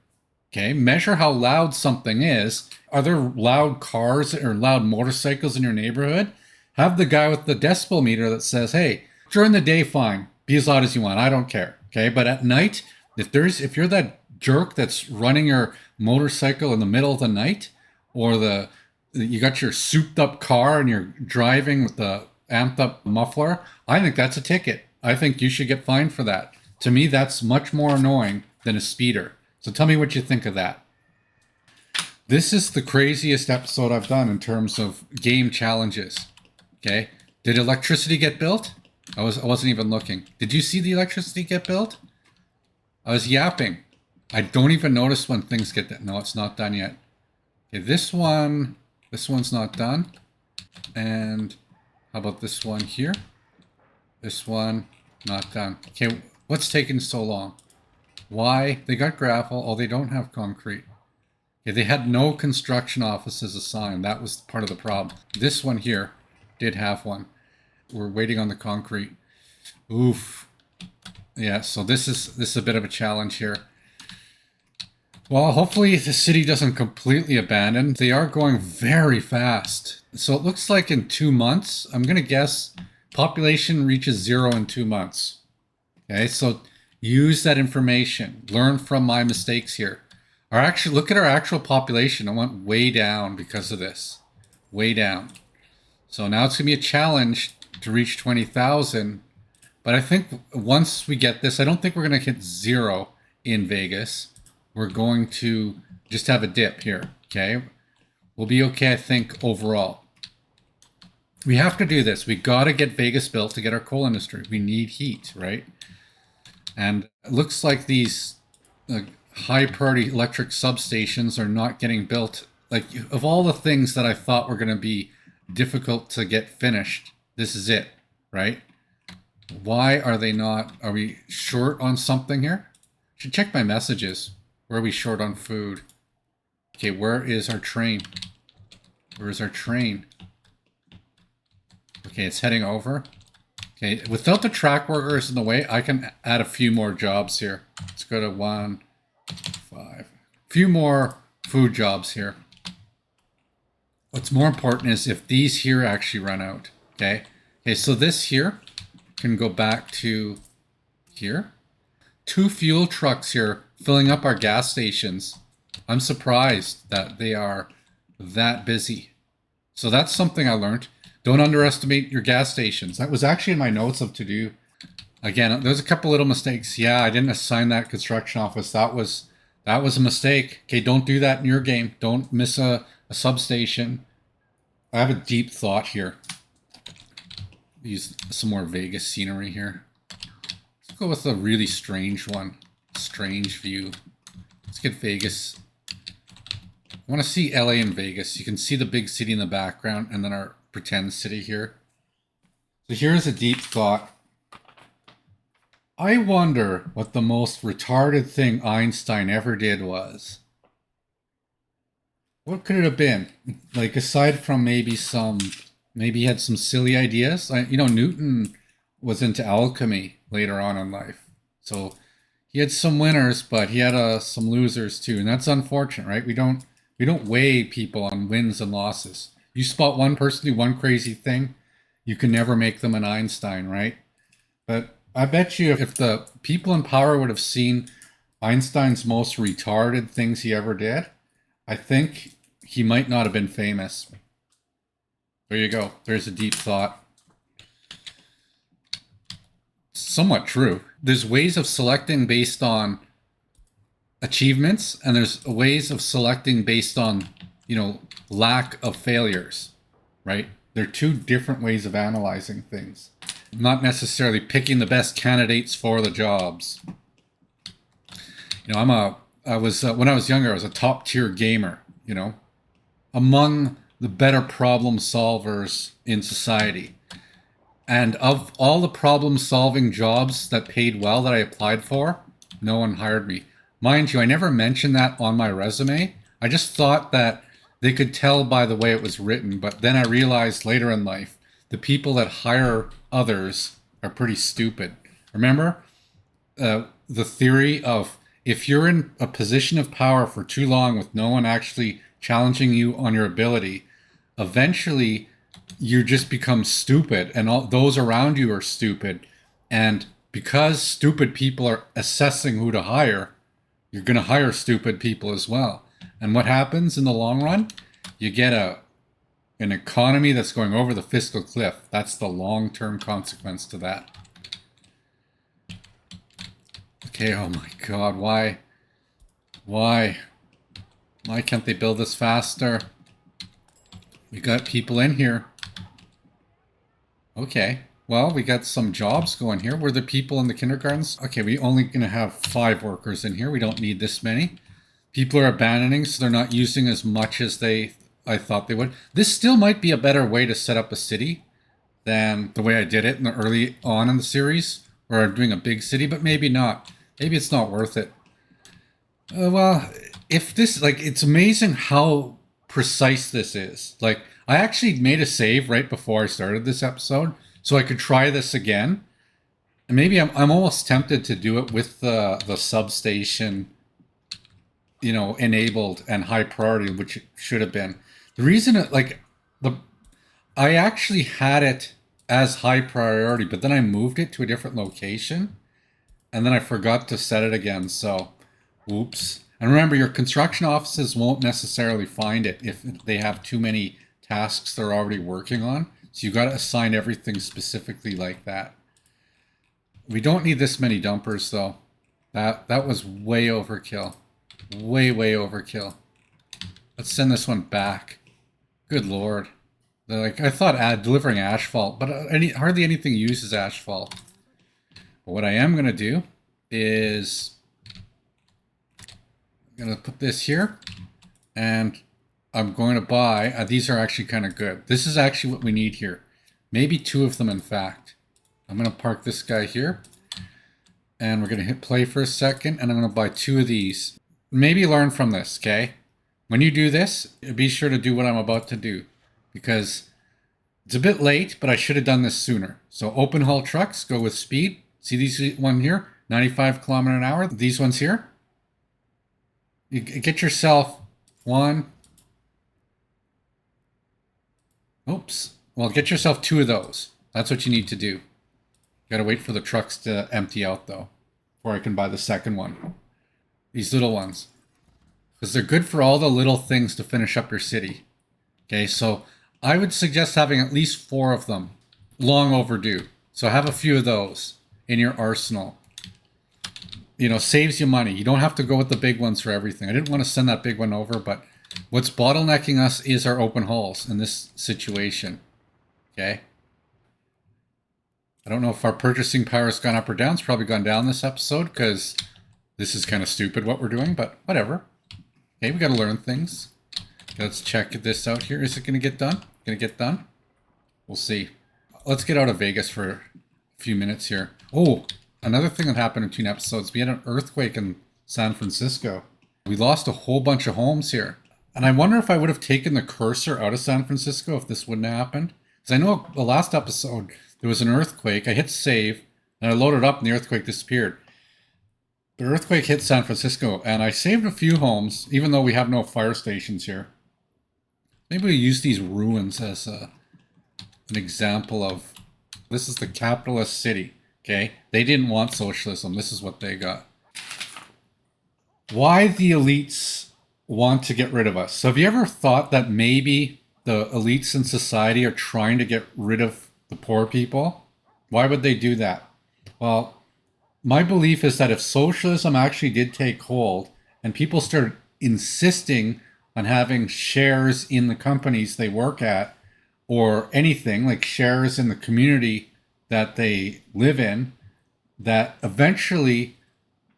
Okay, measure how loud something is. Are there loud cars or loud motorcycles in your neighborhood? Have the guy with the decibel meter that says, hey, during the day, fine, be as loud as you want, I don't care. Okay, but at night, if you're that jerk that's running your motorcycle in the middle of the night, or you got your souped up car and you're driving with the amped up muffler, I think that's a ticket. I think you should get fined for that. To me, that's much more annoying than a speeder. So tell me what you think of that. This is the craziest episode I've done in terms of game challenges. Okay, did electricity get built? I wasn't even looking. Did you see the electricity get built? I was yapping. I don't even notice when things get done. No, it's not done yet. Okay, this one's not done. And how about this one here? This one, not done. Okay, what's taking so long? Why? They got gravel. Oh, they don't have concrete. Okay, they had no construction offices assigned. That was part of the problem. This one here did have one. We're waiting on the concrete. Oof. Yeah, so this is a bit of a challenge here. Well, hopefully the city doesn't completely abandon. They are going very fast. So it looks like in 2 months, I'm going to guess population reaches 0 in 2 months. Okay, so use that information. Learn from my mistakes here. Look at our actual population. I went way down because of this. Way down. So now it's going to be a challenge to reach 20,000. But I think once we get this, I don't think we're going to hit 0 in Vegas. We're going to just have a dip here, okay? We'll be okay, I think, overall. We have to do this. We got to get Vegas built to get our coal industry. We need heat, right? And it looks like these high-priority electric substations are not getting built. Like, of all the things that I thought were going to be difficult to get finished, this is it, right? Why are they not? Are we short on something here? Should check my messages. Where are we short on food? Okay, where is our train? Where is our train? Okay, it's heading over. Okay, without the track workers in the way, I can add a few more jobs here. Let's go to 1, 5. A few more food jobs here. What's more important is if these here actually run out. Okay. Okay, so this here can go back to here. 2 fuel trucks here filling up our gas stations. I'm surprised that they are that busy. So that's something I learned. Don't underestimate your gas stations. That was actually in my notes of to do. Again, there's a couple little mistakes. Yeah, I didn't assign that construction office. That was a mistake. Okay, don't do that in your game. Don't miss a substation. I have a deep thought here. Use some more Vegas scenery here. Let's go with a really strange one. Strange view. Let's get Vegas. I want to see LA and Vegas. You can see the big city in the background and then our pretend city here. So here's a deep thought. I wonder what the most retarded thing Einstein ever did was. What could it have been? Like, aside from maybe he had some silly ideas. Newton was into alchemy later on in life. So he had some winners, but he had some losers too. And that's unfortunate, right? We don't weigh people on wins and losses. You spot one person do one crazy thing, you can never make them an Einstein, right? But I bet you if the people in power would have seen Einstein's most retarded things he ever did, I think he might not have been famous. There you go. There's a deep thought. Somewhat true. There's ways of selecting based on achievements, and there's ways of selecting based on, lack of failures, right? They're 2 different ways of analyzing things. Not necessarily picking the best candidates for the jobs. When I was younger, I was a top tier gamer, among the better problem solvers in society. And of all the problem solving jobs that paid well that I applied for, no one hired me. Mind you, I never mentioned that on my resume. I just thought that they could tell by the way it was written. But then I realized later in life, the people that hire others are pretty stupid. Remember the theory of if you're in a position of power for too long with no one actually challenging you on your ability, eventually you just become stupid and all those around you are stupid. And because stupid people are assessing who to hire, you're going to hire stupid people as well. And what happens in the long run? You get an economy that's going over the fiscal cliff. That's the long-term consequence to that. Okay, oh my God, why? Why can't they build this faster? We got people in here. Okay, well, we got some jobs going here. Were there people in the kindergartens? Okay, we only gonna have 5 workers in here. We don't need this many. People are abandoning, so they're not using as much as I thought they would. This still might be a better way to set up a city than the way I did it in the early on in the series, where I'm doing a big city, but maybe not. Maybe it's not worth it. Well, if this, it's amazing how precise this is. I actually made a save right before I started this episode, so I could try this again. And maybe I'm almost tempted to do it with the substation, enabled and high priority, which it should have been. The reason I actually had it as high priority, but then I moved it to a different location, and then I forgot to set it again. So, whoops. And remember, your construction offices won't necessarily find it if they have too many tasks they're already working on. So you got to assign everything specifically like that. We don't need this many dumpers though. That was way overkill. Way overkill. Let's send this one back. Good Lord. I thought delivering asphalt, but hardly anything uses asphalt. But what I am going to do is I'm going to put this here, and I'm going to buy, these are actually kind of good. This is actually what we need here. Maybe 2 of them, in fact. I'm going to park this guy here, and we're going to hit play for a second, and I'm going to buy 2 of these. Maybe learn from this, okay? When you do this, be sure to do what I'm about to do, because It's a bit late, but I should have done this sooner. So open hull trucks, go with speed. See these one here, 95 kilometer an hour. These ones here. You get yourself one. Oops. Well, get yourself 2 of those. That's what you need to do. Gotta wait for the trucks to empty out though, before I can buy the second one. These little ones. Because they're good for all the little things to finish up your city. Okay, so I would suggest having at least 4 of them. Long overdue. So have a few of those in your arsenal. You know, saves you money. You don't have to go with the big ones for everything. I didn't want to send that big one over, but what's bottlenecking us is our open hulls in this situation. Okay? I don't know if our purchasing power has gone up or down. It's probably gone down this episode because this is kind of stupid what we're doing, but whatever. Okay, we got to learn things. Let's check this out here. Is it going to get done? Going to get done? We'll see. Let's get out of Vegas for a few minutes here. Oh, another thing that happened in 2 episodes. We had an earthquake in San Francisco. We lost a whole bunch of homes here. And I wonder if I would have taken the cursor out of San Francisco if this wouldn't have happened. Because I know the last episode, there was an earthquake. I hit save, and I loaded up, and the earthquake disappeared. The earthquake hit San Francisco, and I saved a few homes, even though we have no fire stations here. Maybe we use these ruins as an example of, this is the capitalist city, okay? They didn't want socialism. This is what they got. Why the elites want to get rid of us. So have you ever thought that maybe the elites in society are trying to get rid of the poor people? Why would they do that? Well, my belief is that if socialism actually did take hold and people started insisting on having shares in the companies they work at, or anything like shares in the community that they live in, that eventually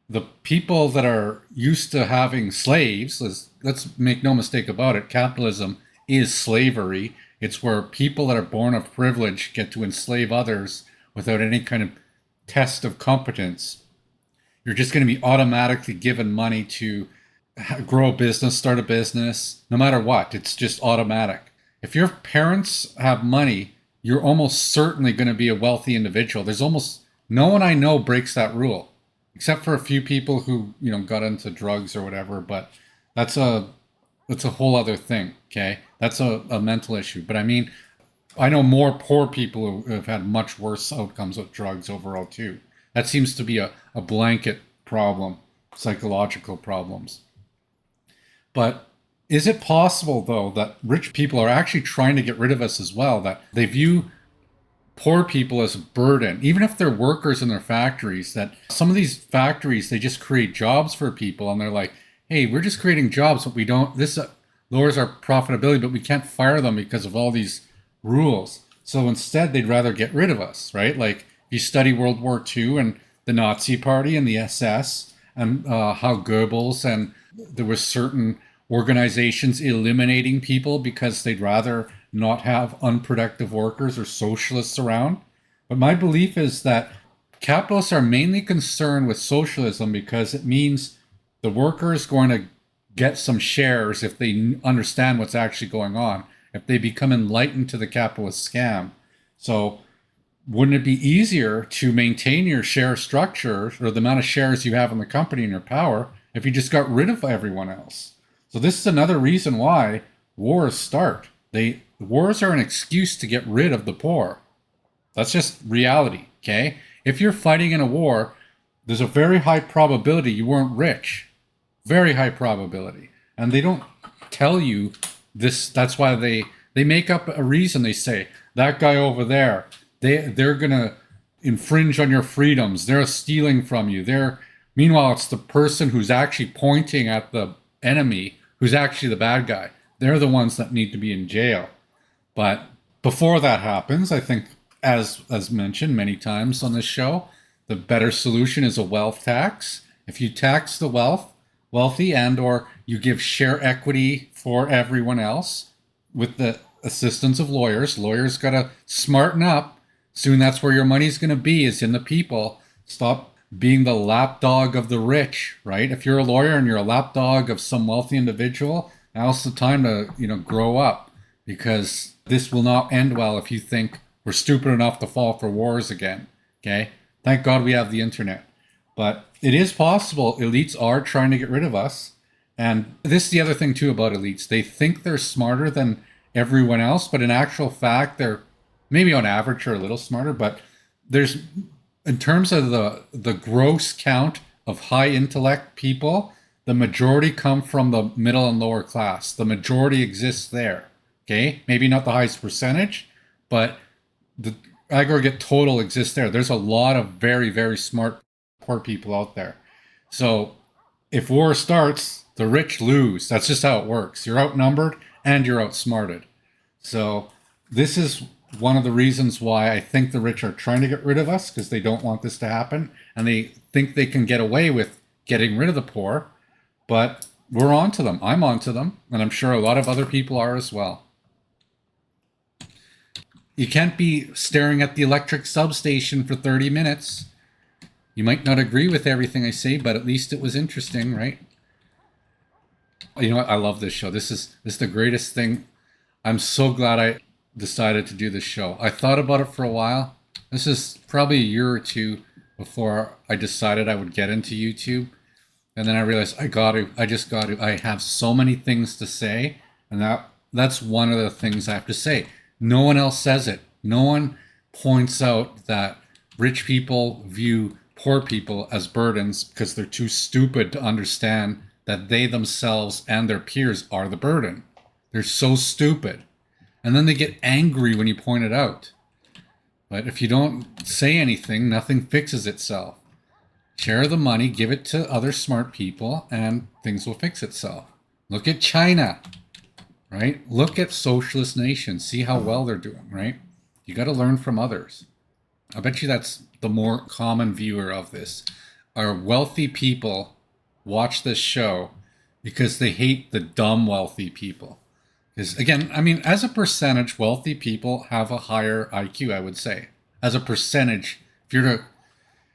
the people that are used to having slaves, let's make no mistake about it, capitalism is slavery. It's where people that are born of privilege get to enslave others without any kind of test of competence. You're just going to be automatically given money to grow a business, start a business, no matter what. It's just automatic. If your parents have money, you're almost certainly going to be a wealthy individual. There's almost no one I know breaks that rule, except for a few people who, you know, got into drugs or whatever. But that's a whole other thing. Okay, that's a mental issue. But I mean, I know more poor people who have had much worse outcomes with drugs overall too. That seems to be a blanket problem, psychological problems. But is it possible, though, that rich people are actually trying to get rid of us as well, that they view poor people as a burden, even if they're workers in their factories, that some of these factories, they just create jobs for people, and they're like, hey, we're just creating jobs, but we don't, this lowers our profitability, but we can't fire them because of all these rules. So instead, they'd rather get rid of us, right? Like, if you study World War II and the Nazi Party and the SS, and how Goebbels and there were certain organizations eliminating people because they'd rather not have unproductive workers or socialists around. But my belief is that capitalists are mainly concerned with socialism because it means the worker is going to get some shares if they understand what's actually going on, if they become enlightened to the capitalist scam. So wouldn't it be easier to maintain your share structure or the amount of shares you have in the company and your power if you just got rid of everyone else? So this is another reason why wars start. Wars are an excuse to get rid of the poor. That's just reality, okay? If you're fighting in a war, there's a very high probability you weren't rich. Very high probability. And they don't tell you this. That's why they make up a reason. They say, that guy over there, they're going to infringe on your freedoms. They're stealing from you. Meanwhile, it's the person who's actually pointing at the enemy who's actually the bad guy. They're the ones that need to be in jail. But before that happens, I think, as mentioned many times on this show, the better solution is a wealth tax. If you tax the wealthy and or you give share equity for everyone else with the assistance of lawyers got to smarten up. Soon that's where your money's going to be, is in the people. Stop being the lapdog of the rich, right? If you're a lawyer and you're a lapdog of some wealthy individual, now's the time to, grow up. because this will not end well if you think we're stupid enough to fall for wars again. Okay? Thank God we have the internet. But it is possible elites are trying to get rid of us. And this is the other thing too about elites. They think they're smarter than everyone else, but in actual fact, they're maybe on average are a little smarter. But there's, in terms of the gross count of high intellect people, the majority come from the middle and lower class. The majority exists there. Okay, maybe not the highest percentage, but the aggregate total exists there. There's a lot of very, very smart poor people out there. So if war starts, the rich lose. That's just how it works. You're outnumbered and you're outsmarted. So this is one of the reasons why I think the rich are trying to get rid of us, because they don't want this to happen. And they think they can get away with getting rid of the poor. But we're on to them. I'm on to them. And I'm sure a lot of other people are as well. You can't be staring at the electric substation for 30 minutes. You might not agree with everything I say, but at least it was interesting, right? You know what? I love this show. This is the greatest thing. I'm so glad I decided to do this show. I thought about it for a while. This is probably a year or two before I decided I would get into YouTube. And then I realized I just got to. I have so many things to say. And that's one of the things I have to say. No one else says it. No one points out that rich people view poor people as burdens because they're too stupid to understand that they themselves and their peers are the burden. They're so stupid. And then they get angry when you point it out. But if you don't say anything, nothing fixes itself. Share the money, give it to other smart people, and things will fix itself. Look at China, right? Look at socialist nations. See how well they're doing, right? You got to learn from others. I bet you that's the more common viewer of this. Are wealthy people watch this show because they hate the dumb wealthy people. Because again, I mean, as a percentage, wealthy people have a higher IQ, I would say. As a percentage, if you're to,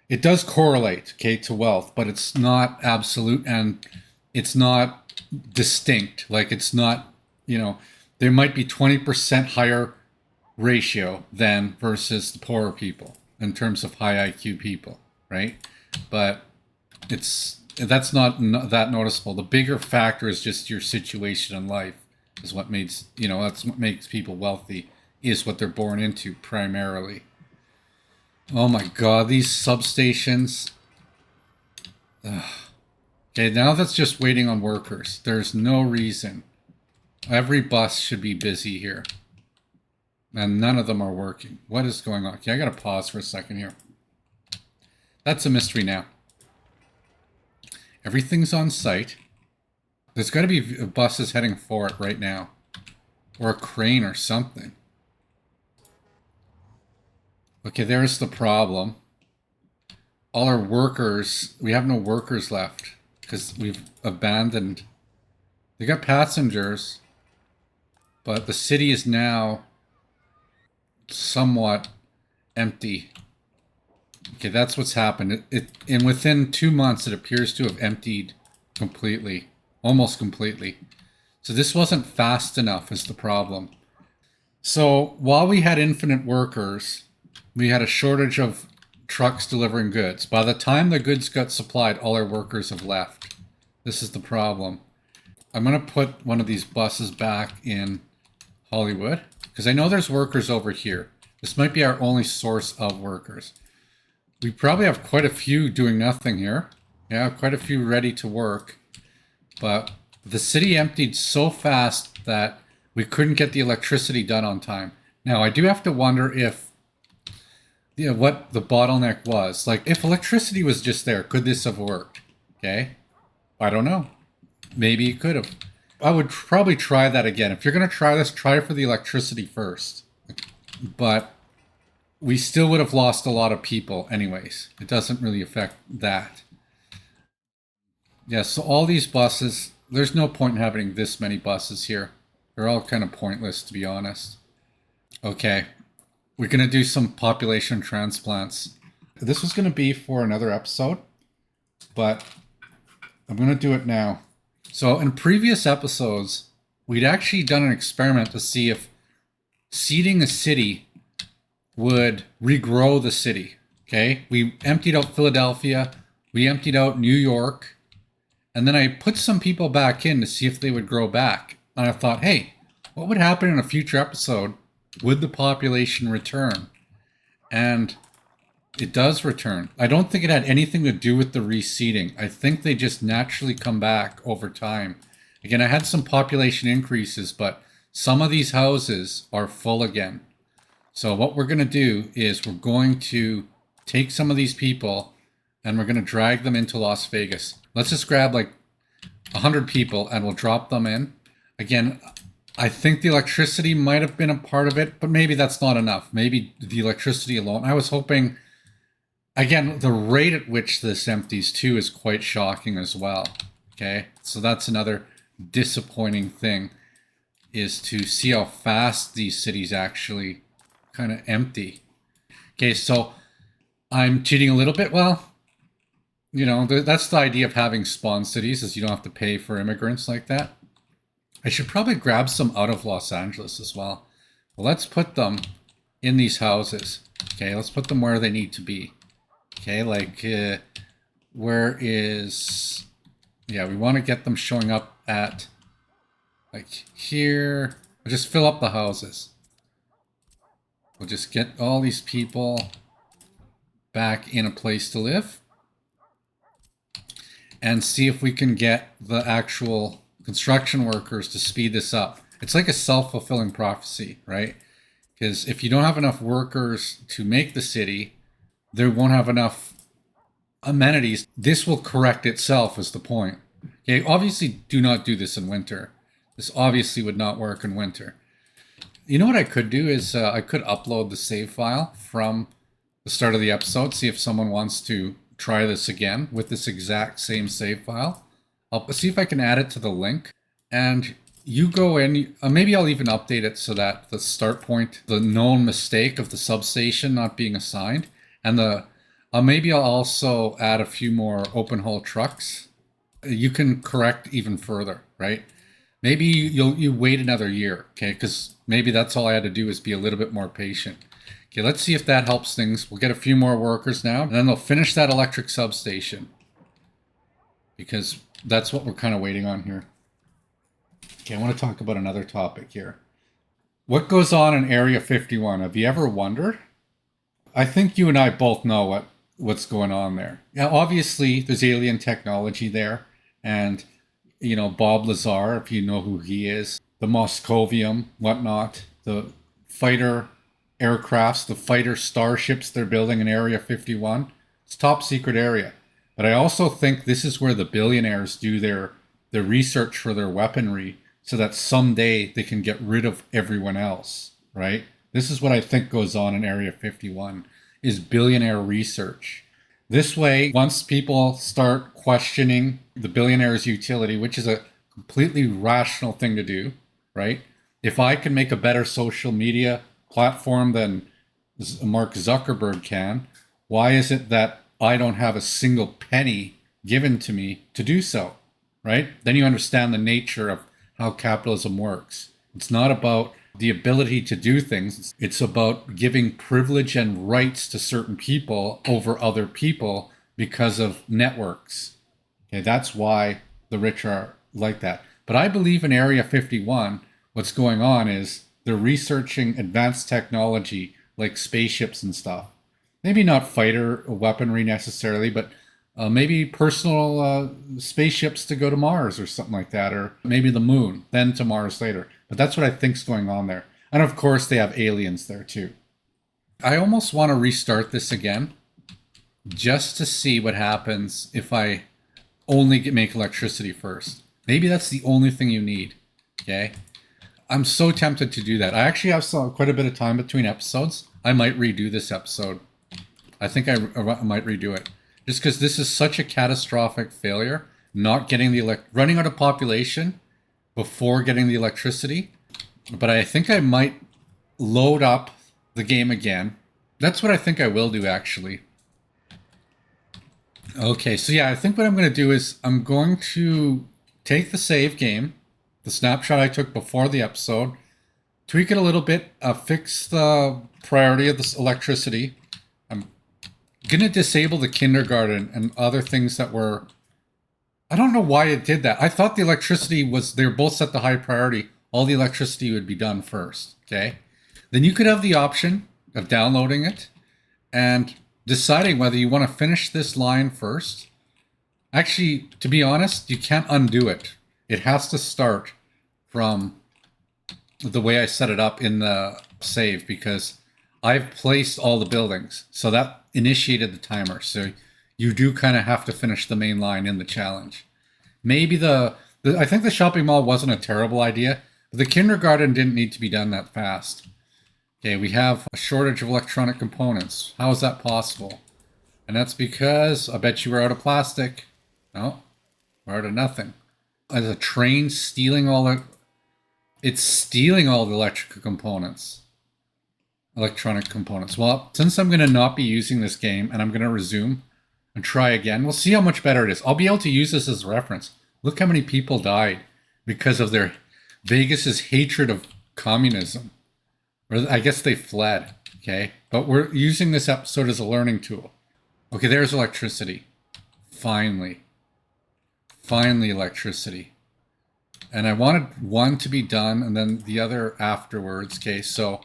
it does correlate, okay, to wealth, but it's not absolute and it's not distinct. Like it's not, there might be 20% higher ratio than versus the poorer people in terms of high IQ people, right? But that's not that noticeable. The bigger factor is just your situation in life is what makes, that's what makes people wealthy, is what they're born into primarily. Oh my God, these substations. Ugh. Okay, now that's just waiting on workers. There's no reason. Every bus should be busy here. And none of them are working. What is going on? Okay, I gotta pause for a second here. That's a mystery now. Everything's on site. There's got to be buses heading for it right now. Or a crane or something. Okay, there's the problem. All our workers, we have no workers left because we've abandoned. They got passengers, but the city is now somewhat empty. Okay, that's what's happened. And within 2 months, it appears to have emptied completely, almost completely. So this wasn't fast enough is the problem. So while we had infinite workers, we had a shortage of trucks delivering goods. By the time the goods got supplied, all our workers have left. This is the problem. I'm going to put one of these buses back in Hollywood because I know there's workers over here. This might be our only source of workers. We probably have quite a few doing nothing here. Yeah, quite a few ready to work. But the city emptied so fast that we couldn't get the electricity done on time. Now, I do have to wonder if, what the bottleneck was. Like, if electricity was just there, could this have worked? Okay? I don't know. Maybe it could have. I would probably try that again. If you're going to try this, try for the electricity first. But we still would have lost a lot of people anyways. It doesn't really affect that. Yeah, so all these buses, there's no point in having this many buses here. They're all kind of pointless, to be honest. Okay, we're going to do some population transplants. This was going to be for another episode, but I'm going to do it now. So in previous episodes, we'd actually done an experiment to see if seeding a city would regrow the city. Okay, we emptied out Philadelphia, we emptied out New York, and then I put some people back in to see if they would grow back. And I thought, hey, what would happen in a future episode? Would the population return? And it does return. I don't think it had anything to do with the reseeding. I think they just naturally come back over time. Again, I had some population increases, but some of these houses are full again. So what we're going to do is we're going to take some of these people and we're going to drag them into Las Vegas. Let's just grab like 100 people and we'll drop them in. Again, I think the electricity might have been a part of it, but maybe that's not enough. Maybe the electricity alone. I was hoping, again, the rate at which this empties too is quite shocking as well. Okay, so that's another disappointing thing, is to see how fast these cities actually kind of empty. Okay, so I'm cheating a little bit. Well, you know, that's the idea of having spawn cities, is you don't have to pay for immigrants like that. I should probably grab some out of Los Angeles as well. Well, let's put them in these houses. Okay, let's put them where they need to be. Okay, like where is... Yeah, we want to get them showing up at like here. We'll just fill up the houses. We'll just get all these people back in a place to live and see if we can get the actual construction workers to speed this up. It's like a self-fulfilling prophecy, right? Because if you don't have enough workers to make the city, there won't have enough amenities. This will correct itself, is the point. Okay, obviously do not do this in winter. This obviously would not work in winter. You know what I could do is I could upload the save file from the start of the episode, see if someone wants to try this again with this exact same save file. I'll see if I can add it to the link, and you go in, maybe I'll even update it so that the start point, the known mistake of the substation not being assigned, and maybe I'll also add a few more open hole trucks. You can correct even further, right? Maybe you wait another year, okay? Because maybe that's all I had to do is be a little bit more patient. Okay, let's see if that helps things. We'll get a few more workers now, and then they'll finish that electric substation, because that's what we're kind of waiting on here. Okay, I want to talk about another topic here. What goes on in Area 51? Have you ever wondered? I think you and I both know what's going on there. Yeah, obviously there's alien technology there, and you know, Bob Lazar, if you know who he is, the Moscovium, whatnot, the fighter aircrafts, the fighter starships they're building in Area 51. It's a top secret area. But I also think this is where the billionaires do their research for their weaponry, so that someday they can get rid of everyone else, right? This is what I think goes on in Area 51, is billionaire research. This way, once people start questioning the billionaire's utility, which is a completely rational thing to do, right? If I can make a better social media platform than Mark Zuckerberg can, why is it that I don't have a single penny given to me to do so, right? Then you understand the nature of how capitalism works. It's not about the ability to do things. It's about giving privilege and rights to certain people over other people because of networks. Okay, that's why the rich are like that. But I believe in Area 51, what's going on is they're researching advanced technology like spaceships and stuff. Maybe not fighter weaponry necessarily, but maybe personal spaceships to go to Mars or something like that, or maybe the moon, then to Mars later. But that's what I think's going on there. And of course, they have aliens there too. I almost want to restart this again, just to see what happens if I only make electricity first. Maybe that's the only thing you need, okay? I'm so tempted to do that. I actually have quite a bit of time between episodes. I might redo this episode. I think I might redo it. Just because this is such a catastrophic failure, not getting running out of population before getting the electricity. But I think I might load up the game again. That's what I think I will do, actually. Okay, so yeah, I think what I'm going to do is I'm going to take the save game, the snapshot I took before the episode, tweak it a little bit, fix the priority of this electricity. I'm going to disable the kindergarten and other things that were... I don't know why it did that. I thought the electricity was... They were both set to high priority. All the electricity would be done first, okay? Then you could have the option of downloading it and deciding whether you want to finish this line first. Actually, to be honest, you can't undo it. It has to start from the way I set it up in the save, because I've placed all the buildings. So that initiated the timer. So you do kind of have to finish the main line in the challenge. Maybe I think the shopping mall wasn't a terrible idea, but the kindergarten didn't need to be done that fast. Okay, we have a shortage of electronic components. How is that possible? And that's because I bet you we're out of plastic. No, we're out of nothing. Is a train stealing all the... It's stealing all the electrical components. Electronic components. Well, since I'm going to not be using this game and I'm going to resume and try again, we'll see how much better it is. I'll be able to use this as a reference. Look how many people died because of their... Vegas's hatred of communism. Or I guess they fled, okay? But we're using this episode as a learning tool. Okay, there's electricity. Finally. Finally electricity. And I wanted one to be done and then the other afterwards, okay? So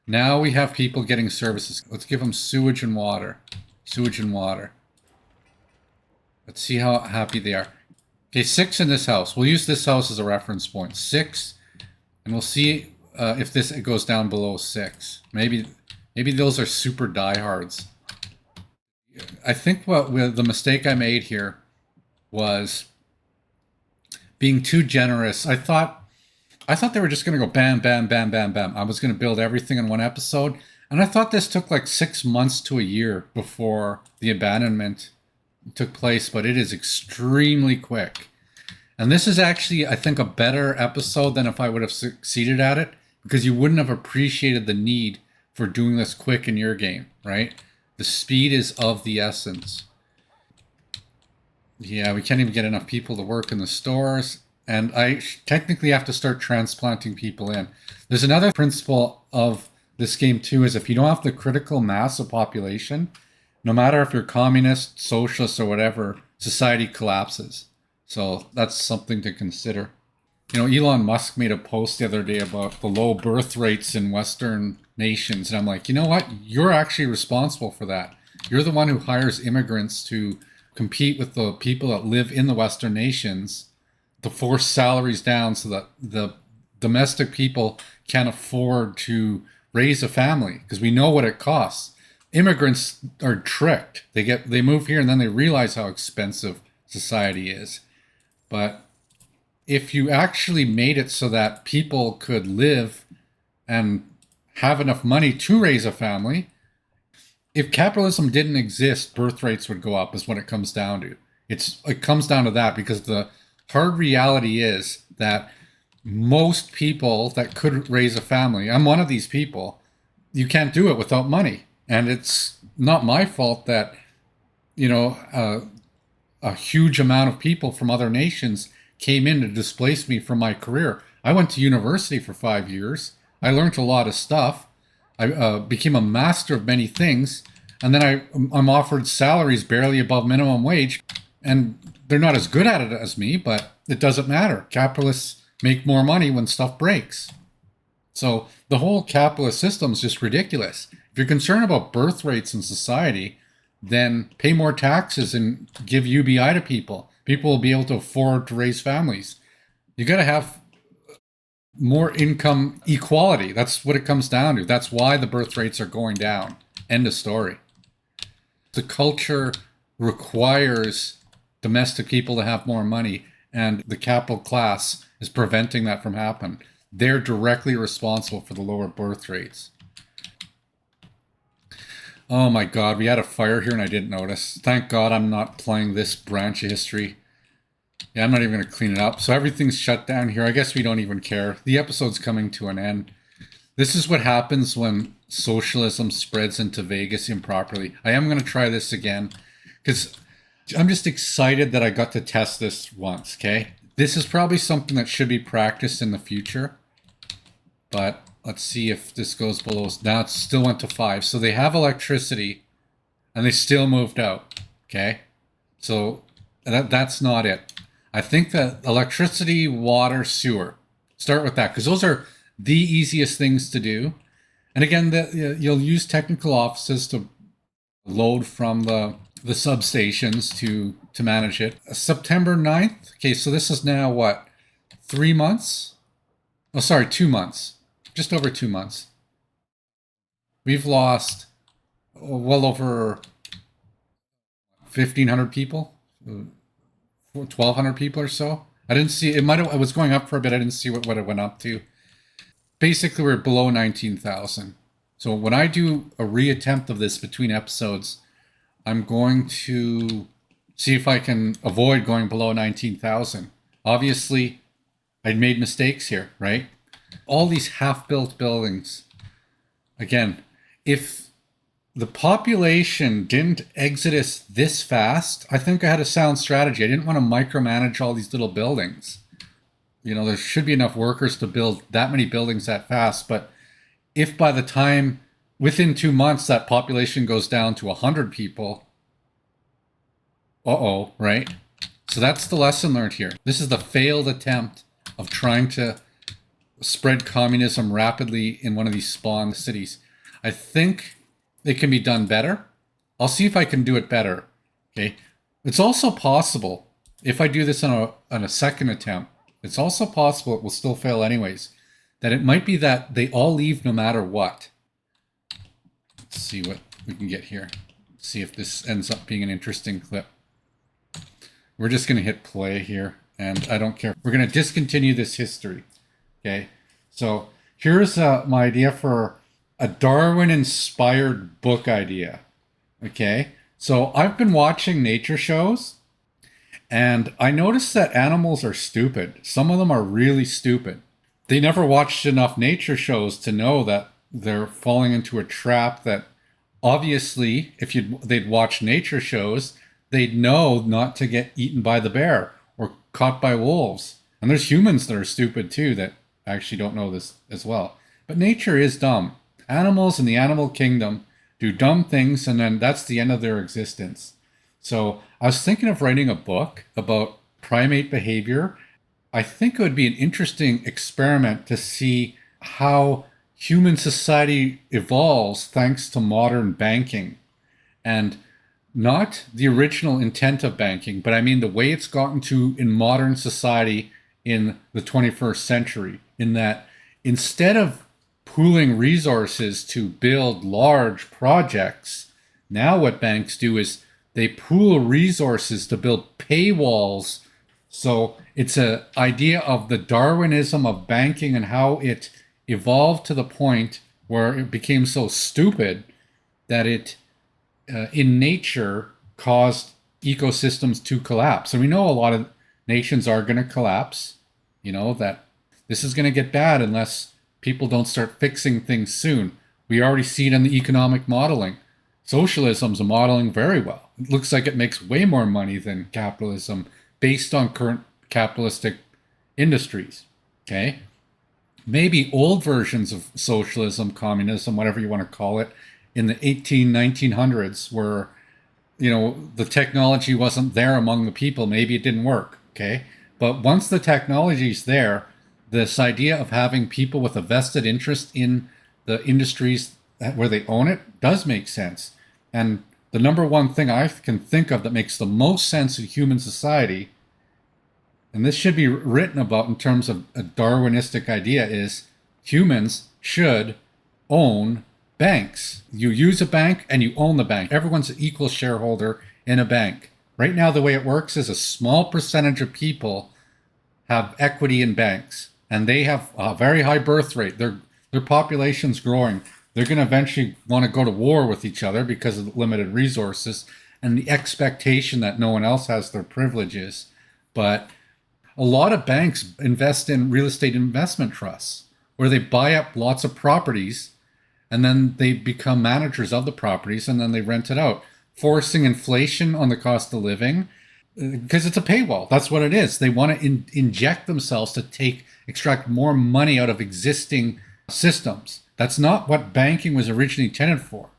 now we have people getting services. Let's give them sewage and water. Sewage and water. Let's see how happy they are. Okay, 6 in this house. We'll use this house as a reference point. 6, and we'll see... if it goes down below 6. Maybe those are super diehards. I think the mistake I made here was being too generous. I thought they were just going to go bam, bam, bam, bam, bam. I was going to build everything in one episode. And I thought this took like 6 months to a year before the abandonment took place, but it is extremely quick. And this is actually, I think, a better episode than if I would have succeeded at it, because you wouldn't have appreciated the need for doing this quick in your game, right? The speed is of the essence. Yeah, we can't even get enough people to work in the stores. And I technically have to start transplanting people in. There's another principle of this game too, is if you don't have the critical mass of population, no matter if you're communist, socialist, or whatever, society collapses. So that's something to consider. You know, Elon Musk made a post the other day about the low birth rates in Western nations. And I'm like, you know what? You're actually responsible for that. You're the one who hires immigrants to compete with the people that live in the Western nations to force salaries down so that the domestic people can't afford to raise a family, because we know what it costs. Immigrants are tricked. They move here and then they realize how expensive society is. But if you actually made it so that people could live and have enough money to raise a family, if capitalism didn't exist, birth rates would go up, is what it comes down to. It comes down to that, because the hard reality is that most people that could raise a family, I'm one of these people, you can't do it without money. And it's not my fault that, you know, a huge amount of people from other nations came in to displace me from my career. I went to university for 5 years. I learned a lot of stuff. I became a master of many things. And then I'm offered salaries barely above minimum wage. And they're not as good at it as me, but it doesn't matter. Capitalists make more money when stuff breaks. So the whole capitalist system is just ridiculous. If you're concerned about birth rates in society, then pay more taxes and give UBI to people. People will be able to afford to raise families. You got to have more income equality. That's what it comes down to. That's why the birth rates are going down. End of story. The culture requires domestic people to have more money, and the capital class is preventing that from happening. They're directly responsible for the lower birth rates. Oh my God, we had a fire here and I didn't notice. Thank God I'm not playing this branch of history. Yeah, I'm not even going to clean it up. So everything's shut down here. I guess we don't even care. The episode's coming to an end. This is what happens when socialism spreads into Vegas improperly. I am going to try this again because I'm just excited that I got to test this once, okay? This is probably something that should be practiced in the future. But let's see if this goes below. Now it still went to 5. So they have electricity and they still moved out. Okay. So that's not it. I think that electricity, water, sewer. Start with that because those are the easiest things to do. And again, you'll use technical offices to load from the substations to manage it. September 9th. Okay, so this is now what? 3 months? Oh, sorry, 2 months. Just over 2 months. We've lost well over 1,500 people, 1,200 people or so. I didn't see it. It was going up for a bit. I didn't see what it went up to. Basically, we're below 19,000. So when I do a reattempt of this between episodes, I'm going to see if I can avoid going below 19,000. Obviously, I made mistakes here, right? All these half-built buildings. Again, if the population didn't exodus this fast, I think I had a sound strategy. I didn't want to micromanage all these little buildings. You know, there should be enough workers to build that many buildings that fast. But if by the time, within 2 months, that population goes down to 100 people, right? So that's the lesson learned here. This is the failed attempt of trying to spread communism rapidly in one of these spawn cities. I think it can be done better. I'll see if I can do it better. Okay. It's also possible, if I do this on a second attempt, it's also possible it will still fail anyways. That it might be that they all leave no matter what. Let's see what we can get here. See if this ends up being an interesting clip. We're just going to hit play here, and I don't care. We're going to discontinue this history. Okay. So here's my idea for a Darwin-inspired book idea. Okay. So I've been watching nature shows, and I noticed that animals are stupid. Some of them are really stupid. They never watched enough nature shows to know that they're falling into a trap that obviously, if they'd watch nature shows, they'd know not to get eaten by the bear or caught by wolves. And there's humans that are stupid too that actually don't know this as well. But nature is dumb. Animals in the animal kingdom do dumb things, and then that's the end of their existence. So I was thinking of writing a book about primate behavior. I think it would be an interesting experiment to see how human society evolves thanks to modern banking. And not the original intent of banking, but I mean the way it's gotten to in modern society in the 21st century, in that instead of pooling resources to build large projects, now what banks do is they pool resources to build paywalls. So it's an idea of the Darwinism of banking and how it evolved to the point where it became so stupid that it in nature caused ecosystems to collapse. And we know a lot of nations are going to collapse, you know, that this is going to get bad unless people don't start fixing things soon. We already see it in the economic modeling. Socialism's modeling very well. It looks like it makes way more money than capitalism based on current capitalistic industries. Okay? Maybe old versions of socialism, communism, whatever you want to call it, in the 1900s where, you know, the technology wasn't there among the people. Maybe it didn't work. Okay? But once the technology's there, this idea of having people with a vested interest in the industries where they own it does make sense. And the number one thing I can think of that makes the most sense in human society, and this should be written about in terms of a Darwinistic idea, is humans should own banks. You use a bank and you own the bank. Everyone's an equal shareholder in a bank. Right now, the way it works is a small percentage of people have equity in banks, and they have a very high birth rate. Their population's growing. They're going to eventually want to go to war with each other because of limited resources and the expectation that no one else has their privileges. But a lot of banks invest in real estate investment trusts where they buy up lots of properties and then they become managers of the properties and then they rent it out, forcing inflation on the cost of living. because it's a paywall. That's what it is. They want to inject themselves to extract more money out of existing systems. That's not what banking was originally intended for.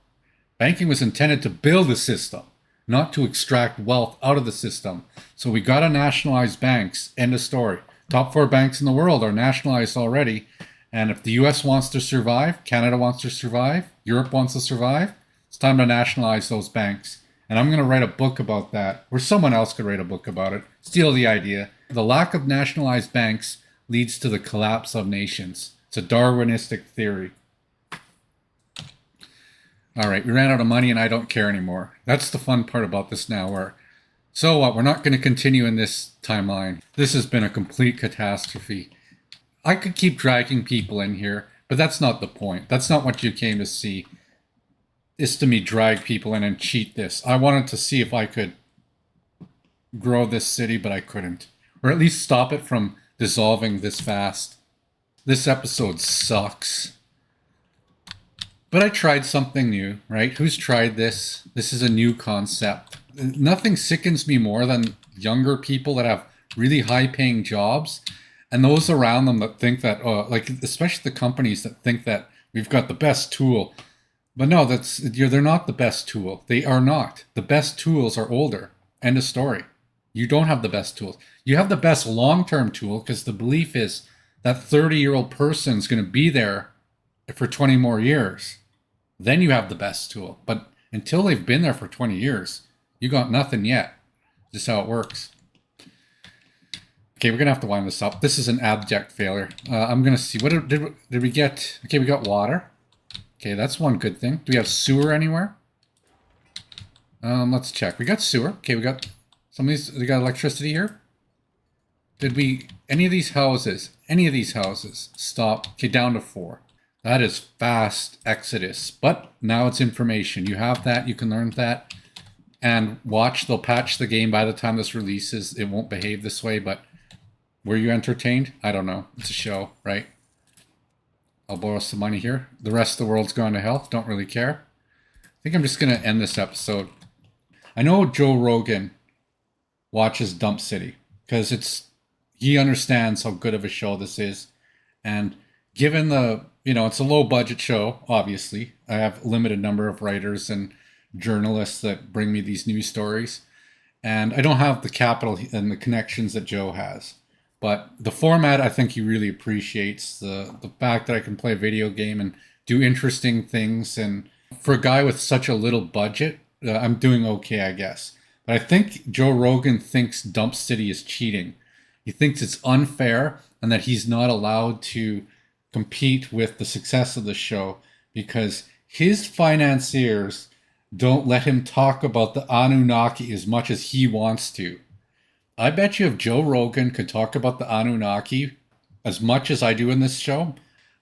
Banking was intended to build a system, not to extract wealth out of the system. So we got to nationalize banks. End of story. Top 4 banks in the world are nationalized already. And if the US wants to survive, Canada wants to survive, Europe wants to survive, it's time to nationalize those banks. And I'm going to write a book about that, or someone else could write a book about it. Steal the idea. The lack of nationalized banks leads to the collapse of nations. It's a Darwinistic theory. All right, we ran out of money and I don't care anymore. That's the fun part about this now. So what? We're not going to continue in this timeline. This has been a complete catastrophe. I could keep dragging people in here, but that's not the point. That's not what you came to see. Is to me drag people in and cheat this. I wanted to see if I could grow this city, but I couldn't. Or at least stop it from dissolving this fast. This episode sucks. But I tried something new, right? Who's tried this? This is a new concept. Nothing sickens me more than younger people that have really high-paying jobs and those around them that think that, like especially the companies that think that we've got the best tool. But no, they're not the best tool. They are not. The best tools are older. End of story. You don't have the best tools. You have the best long-term tool because the belief is that 30-year-old person is going to be there for 20 more years. Then you have the best tool. But until they've been there for 20 years, you got nothing yet. Just how it works. Okay, we're going to have to wind this up. This is an abject failure. I'm going to see. What did we get? Okay, we got water. Okay, that's one good thing. Do we have sewer anywhere? Let's check. We got sewer. Okay, we got some of these. We got electricity here. Did we, any of these houses stop? Okay, down to 4. That is fast exodus, but now it's information. You have that, you can learn that, and watch, they'll patch the game by the time this releases. It won't behave this way, but were you entertained? I don't know. It's a show, right? I'll borrow some money here. The rest of the world's gone to hell. Don't really care. I think I'm just going to end this episode. I know Joe Rogan watches Dump City because he understands how good of a show this is, and given the, it's a low budget show, obviously. I have a limited number of writers and journalists that bring me these news stories. And I don't have the capital and the connections that Joe has. But the format, I think he really appreciates. The fact that I can play a video game and do interesting things. And for a guy with such a little budget, I'm doing okay, I guess. But I think Joe Rogan thinks Dump City is cheating. He thinks it's unfair and that he's not allowed to compete with the success of the show because his financiers don't let him talk about the Anunnaki as much as he wants to. I bet you if Joe Rogan could talk about the Anunnaki as much as I do in this show,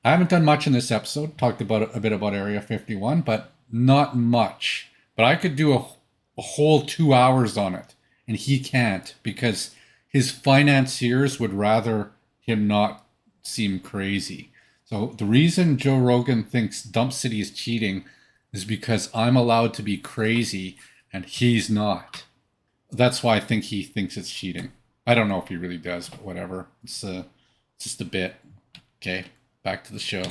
I haven't done much in this episode, talked about a bit about Area 51, but not much. But I could do a whole 2 hours on it, and he can't because his financiers would rather him not seem crazy. So the reason Joe Rogan thinks Dump City is cheating is because I'm allowed to be crazy and he's not. That's why I think he thinks it's cheating. I don't know if he really does, but whatever. It's just a bit. Okay, back to the show.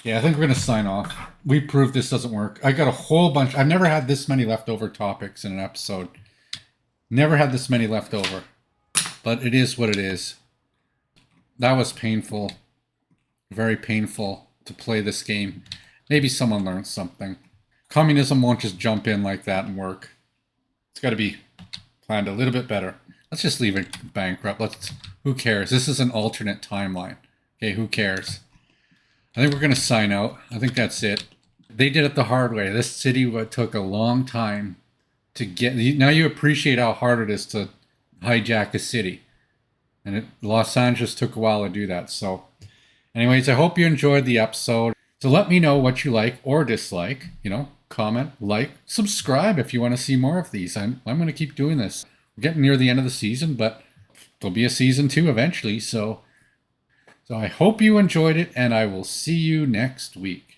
Yeah, I think we're going to sign off. We proved this doesn't work. I got a whole bunch. I've never had this many leftover topics in an episode. Never had this many left over. But it is what it is. That was painful. Very painful to play this game. Maybe someone learned something. Communism won't just jump in like that and work. It's got to be planned a little bit better. Let's just leave it bankrupt. Who cares? This is an alternate timeline. Okay, who cares? I think we're going to sign out. I think that's it. They did it the hard way. This city took a long time to get. Now you appreciate how hard it is to hijack a city. And Los Angeles took a while to do that. So anyways, I hope you enjoyed the episode. So let me know what you like or dislike. Comment, like, subscribe if you want to see more of these. I'm going to keep doing this. We're getting near the end of the season, but there'll be a season 2 eventually. So I hope you enjoyed it, and I will see you next week.